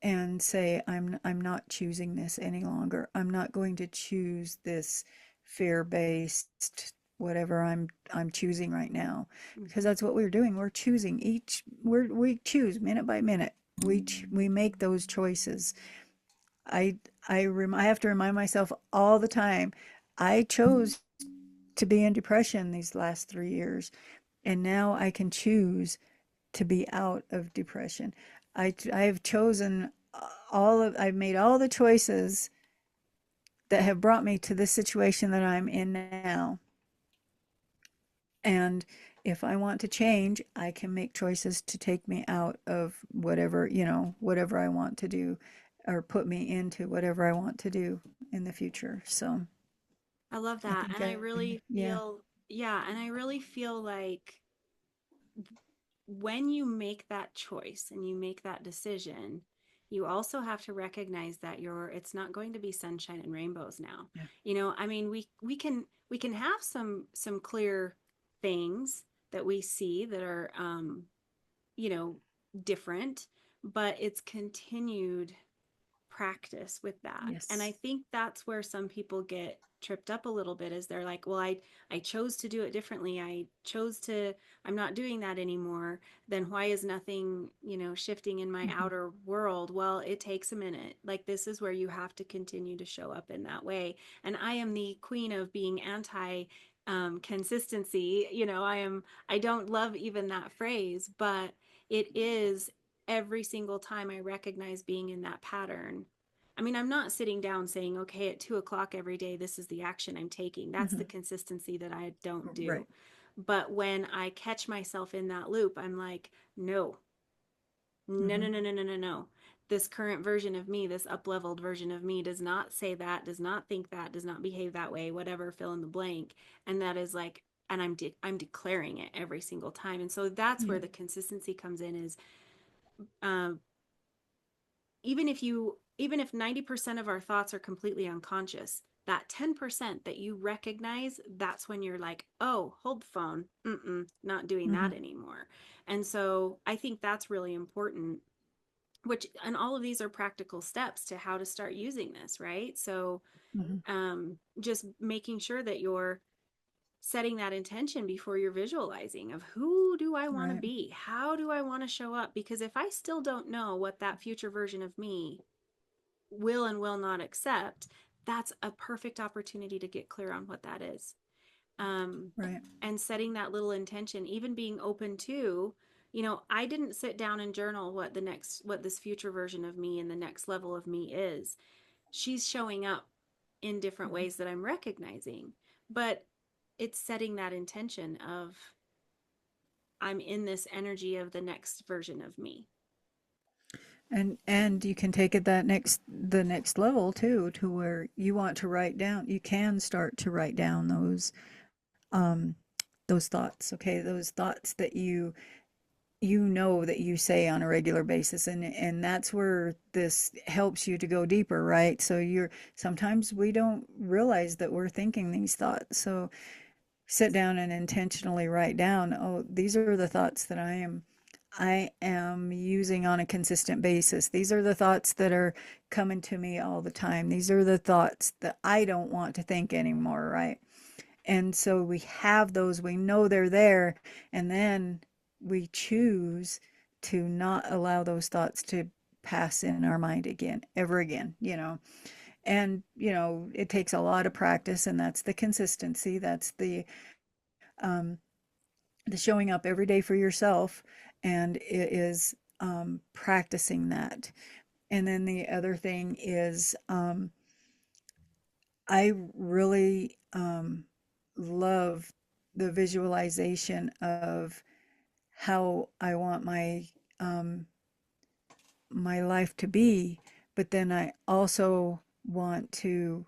and say, I'm not choosing this any longer. I'm not going to choose this fear-based whatever I'm choosing right now, because Mhm. that's what we're doing. We're choosing we choose minute by minute. We make those choices. I have to remind myself all the time. I chose to be in depression these last 3 years, and now I can choose to be out of depression. I have chosen I've made all the choices that have brought me to this situation that I'm in now. And if I want to change, I can make choices to take me out of whatever, whatever I want to do or put me into whatever I want to do in the future. So I love I that. think And I I, really yeah. feel, yeah, and I really feel like when you make that choice and you make that decision, you also have to recognize that it's not going to be sunshine and rainbows now. Yeah. I mean, we can have some clear things that we see that are you know, different, but it's continued practice with that. And I Yes. think that's where some people get tripped up a little bit, is they're like, well, I chose to do it differently. I'm not doing that anymore. Then why is nothing, shifting in my Hmm. outer world? Well, it takes a minute. Like, this is where you have to continue to show up in that way. And I am the queen of being anti consistency. I don't love even that phrase, but it is every single time I recognize being in that pattern. I mean, I'm not sitting down saying, okay, at 2 o'clock every day, this is the action I'm taking. That's the Hmm. consistency that I don't do. Right. But when I catch myself in that loop, I'm like, no, no, no, Hmm. no, no, no, no, no. This current version of me, this up leveled version of me does not say that, does not think that, does not behave that way, whatever, fill in the blank. And that is like, and I'm declaring it every single time. And so that's Yeah. where the consistency comes in, is uh, even if 90% of our thoughts are completely unconscious, that 10% that you recognize, that's when you're like, oh, hold the phone. Not doing that Hmm. anymore. And so I think that's really important, and all of these are practical steps to how to start using this, right? So Hmm. just making sure that you're setting that intention before you're visualizing of, who do I want to Right. be? How do I want to show up? Because if I still don't know what that future version of me will and will not accept, that's a perfect opportunity to get clear on what that is. Um, Right. and setting that little intention, even being open to, I didn't sit down and journal what this future version of me and the next level of me is. She's showing up in different Hmm. ways that I'm recognizing, but it's setting that intention of, I'm in this energy of the next version of me. And you can take it the next level too, to where you want to write down. You can start to write down um those thoughts. Okay, those thoughts that that you say on a regular basis, and that's where this helps you to go deeper, right? So you're sometimes we don't realize that we're thinking these thoughts. So sit down and intentionally write down, oh, these are the thoughts that I am using on a consistent basis. These are the thoughts that are coming to me all the time. These are the thoughts that I don't want to think anymore, right? And so we have those, we know they're there, and then we choose to not allow those thoughts to pass in our mind again, ever again. And, it takes a lot of practice, and that's the consistency. That's um, the showing up every day for yourself, and it is practicing that. And then the other thing is, I really love the visualization of how I want um, my life to be, but then I also want to,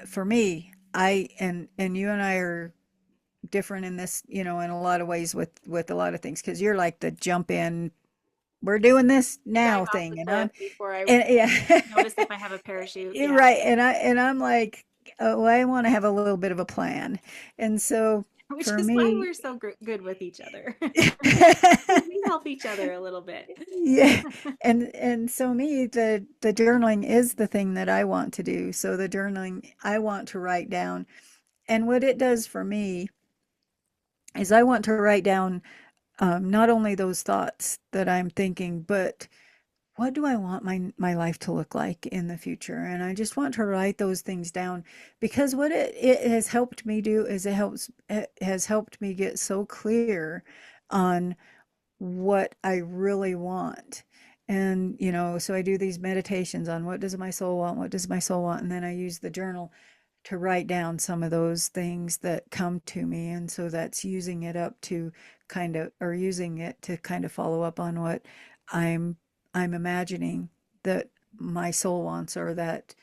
for me, and you and I are different in this, in a lot of ways with a lot of things, because you're like the jump in, we're doing this Dive now off the thing, and cliff before I yeah. notice if I have a parachute. Yeah. Right, and I'm like, oh, I want to have a little bit of a plan, and so Which for is why me, we're so good with each other. We help each other a little bit. yeah, and so me, the journaling is the thing that I want to do. So the journaling, I want to write down, and what it does for me is I want to write down not only those thoughts that I'm thinking, but what do I want my life to look like in the future? And I just want to write those things down, because what it has helped me do is it has helped me get so clear on what I really want. And so I do these meditations on what does my soul want, what does my soul want, and then I use the journal to write down some of those things that come to me. And so that's using it up to kind of, or using it to kind of follow up on what I'm I'm imagining that my soul wants, or that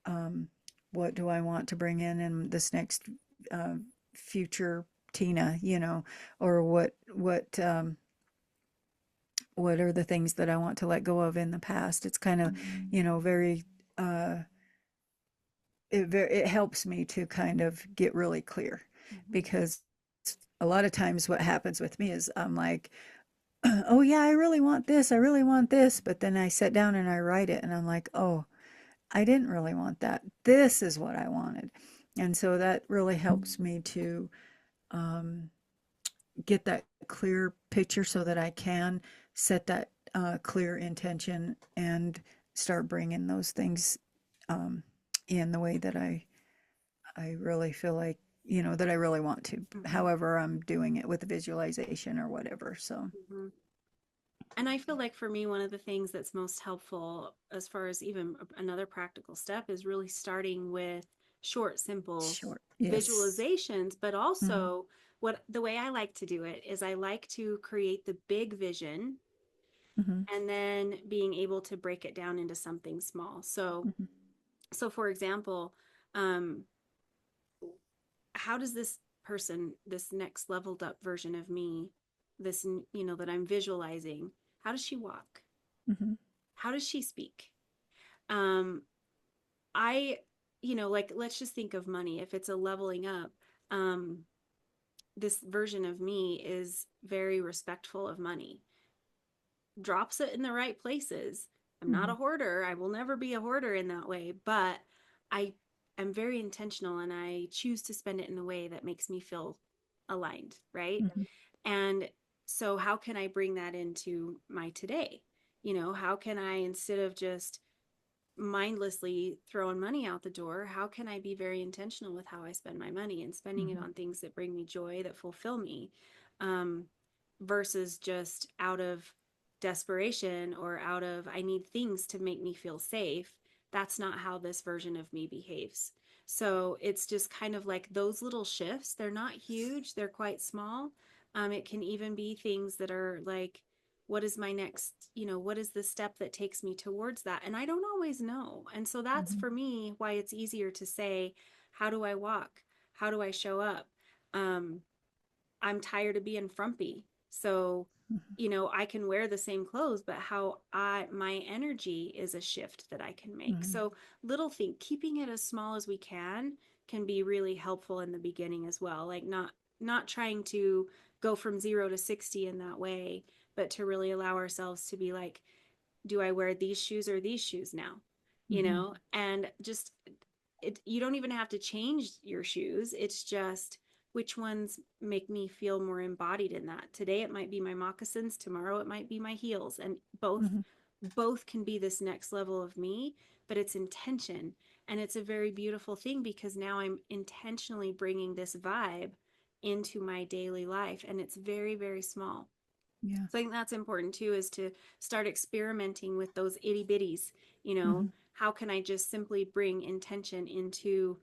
um, what do I want to bring in this next uh, future Tina, or what are the things that I want to let go of in the past. It's kind of, very uh, it helps me to kind of get really clear, Mhm. because a lot of times what happens with me is I'm like, oh yeah, I really want this, I really want this, but then I sit down and I write it and I'm like, oh, I didn't really want that, this is what I wanted. And so that really helps me to um, get that clear picture so that I can set that clear intention and start bringing those things um, in the way that I really feel like, that I really want to, Mhm. however I'm doing it with the visualization or whatever. So, Mhm. And I feel like for me, one of the things that's most helpful, as far as even another practical step, is really starting with short, simple short. Yes. visualizations, but Mm-hmm. also what the way I like to do it is I like to create the big vision Mm-hmm. and then being able to break it down into something small. Mm-hmm. So for example, um, how does this person, this next leveled up version of me, this, that I'm visualizing, how does she walk? Mm-hmm. How does she speak? Um, I, like, let's just think of money. If it's a leveling up, um, this version of me is very respectful of money, drops it in the right places. I'm not Mm-hmm. a hoarder. I will never be a hoarder in that way, but I am very intentional and I choose to spend it in a way that makes me feel aligned, right? Mm-hmm. And so, how can I bring that into my today? How can I, instead of just mindlessly throwing money out the door, how can I be very intentional with how I spend my money and spending it Mm-hmm. on things that bring me joy, that fulfill me, um, versus just out of desperation or out of I need things to make me feel safe. That's not how this version of me behaves. So it's just kind of like those little shifts. They're not huge, they're quite small. It can even be things that are like, what is my next, what is the step that takes me towards that? And I don't always know. And so that's Mm-hmm. for me why it's easier to say, how do I walk? How do I show up? Um, I'm tired of being frumpy. So, I can wear the same clothes, but how my energy is a shift that I can make. Mm-hmm. So, little thing, keeping it as small as we can be really helpful in the beginning as well. Like not trying to go from 0 to 60 in that way, but to really allow ourselves to be like, do I wear these shoes or these shoes now? Mm-hmm. And just you don't even have to change your shoes. It's just which ones make me feel more embodied in that. Today it might be my moccasins, tomorrow it might be my heels, and Mm-hmm. both can be this next level of me, but it's intention. And it's a very beautiful thing because now I'm intentionally bringing this vibe into my daily life and it's very, very small. Yeah. So I think that's important too, is to start experimenting with those itty bitties. Mm-hmm. How can I just simply bring intention into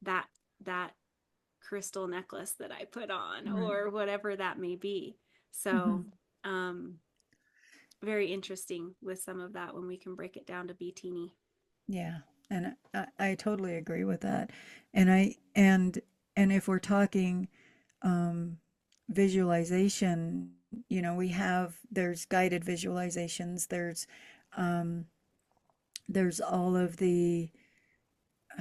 that that crystal necklace that I put on Right. or whatever that may be. Mm-hmm. So um very interesting with some of that when we can break it down to be teeny. Yeah, and I totally agree with that. And if we're talking um, visualization, there's guided visualizations. Um, there's all of the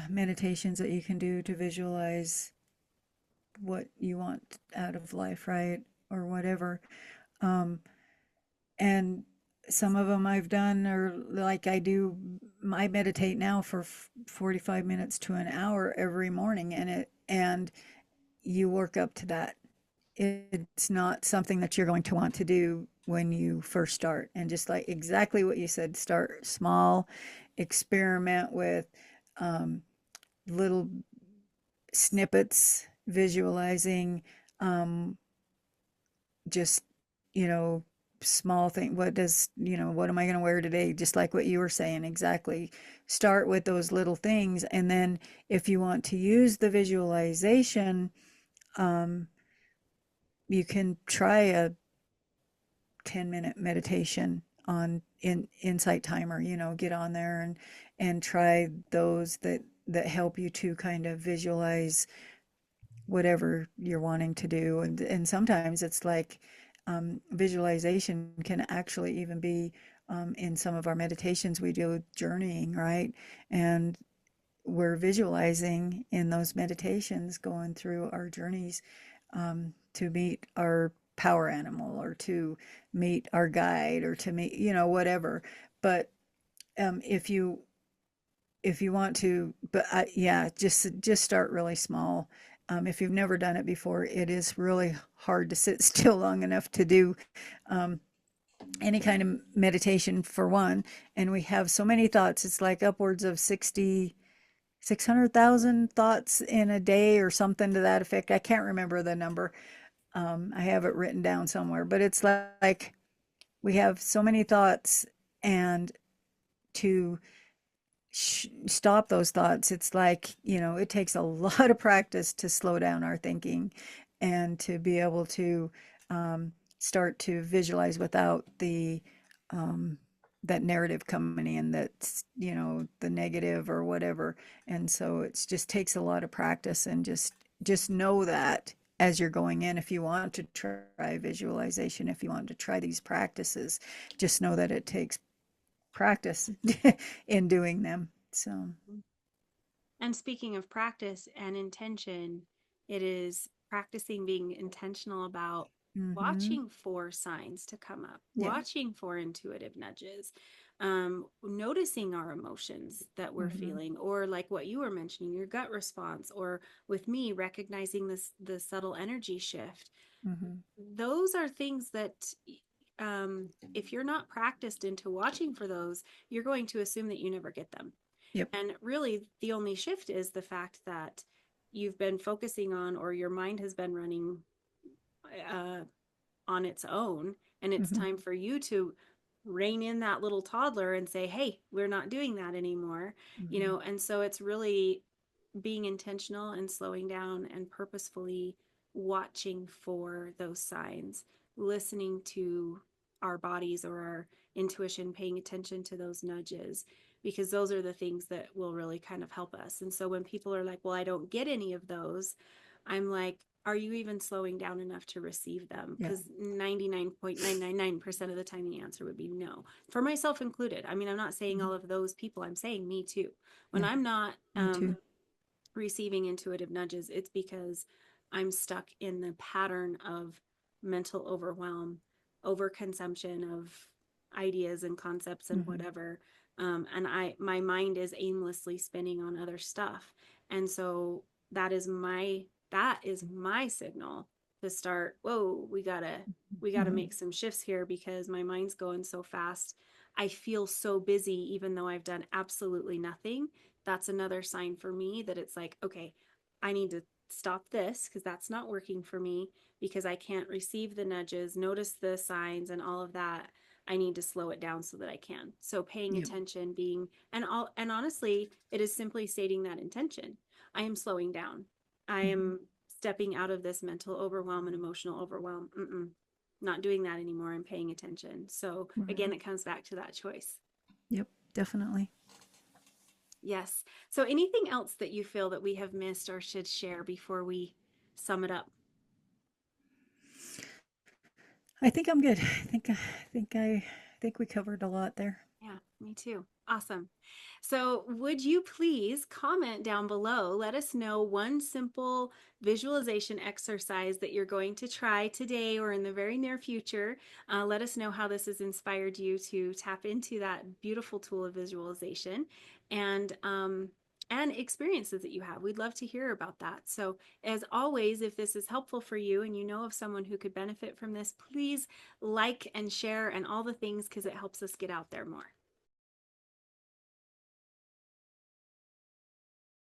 meditations that you can do to visualize what you want out of life, right? Or whatever. Um, and some of them I've done, or like I meditate now for 45 minutes to an hour every morning, and you work up to that. It's not something that you're going to want to do when you first start. And just like exactly what you said, start small, experiment with um, little snippets, visualizing, um, just, you know, small thing. What does, what am I going to wear today? Just like what you were saying, exactly. Start with those little things. And then if you want to use the visualization, um, you can try a 10-minute meditation on insight timer, get on there and try those that help you to kind of visualize whatever you're wanting to do. And sometimes it's like visualization can actually even be in some of our meditations we do journeying, right? And we're visualizing in those meditations going through our journeys to meet our power animal or to meet our guide or to meet, whatever. But if you want to, but yeah, just start really small. If you've never done it before, it is really hard to sit still long enough to do um, any kind of meditation for one. And we have so many thoughts. It's like upwards of 600,000 thoughts in a day or something to that effect. I can't remember the number. I have it written down somewhere, but it's like we have so many thoughts, and to stop those thoughts, it's like, it takes a lot of practice to slow down our thinking and to be able to start to visualize without um, that narrative coming in, that's, the negative or whatever. And so it just takes a lot of practice, and just know that as you're going in, if you want to try visualization, if you want to try these practices, just know that it takes practice in doing them. So, And speaking of practice and intention, it is practicing being intentional about mm-hmm. watching for signs to come up, Yeah. watching for intuitive nudges, noticing our emotions that we're Mm-hmm. feeling, or like what you were mentioning, your gut response, or with me, recognizing the subtle energy shift. Mm-hmm. Those are things that if you're not practiced into watching for those, you're going to assume that you never get them. Yep. And really, the only shift is the fact that you've been focusing on, or your mind has been running uh, on its own. And it's Mm-hmm. time for you to rein in that little toddler and say, hey, we're not doing that anymore. Mm-hmm. And so it's really being intentional and slowing down and purposefully watching for those signs, listening to our bodies or our intuition, paying attention to those nudges, because those are the things that will really kind of help us. And so when people are like, well, I don't get any of those, I'm like, are you even slowing down enough to receive them? Yeah. Because 99.999% of the time, the answer would be no, for myself included. I mean, I'm not saying Mm-hmm. all of those people, I'm saying me too. When Yeah. I'm not Me too. receiving intuitive nudges, it's because I'm stuck in the pattern of mental overwhelm, overconsumption of ideas and concepts and Mm-hmm. whatever. And my mind is aimlessly spinning on other stuff. And so that is my signal to start, whoa, we gotta Mm-hmm. make some shifts here, because my mind's going so fast. I feel so busy even though I've done absolutely nothing. That's another sign for me that it's like, okay, I need to stop this because that's not working for me, because I can't receive the nudges, notice the signs and all of that. I need to slow it down so that I can. So paying Yep. attention, being and honestly, it is simply stating that intention. I am slowing down. I Mm-hmm. am stepping out of this mental overwhelm and emotional overwhelm. Not doing that anymore. I'm paying attention. So again, Right. it comes back to that choice. Yep. Definitely. Yes. So anything else that you feel that we have missed or should share before we sum it up? I think I'm good. I think we covered a lot there. Yeah, me too. Awesome. So, would you please comment down below? Let us know one simple visualization exercise that you're going to try today or in the very near future. Let us know how this has inspired you to tap into that beautiful tool of visualization, and and experiences that you have. We'd love to hear about that. So, as always, if this is helpful for you and you know of someone who could benefit from this, please like and share and all the things, because it helps us get out there more.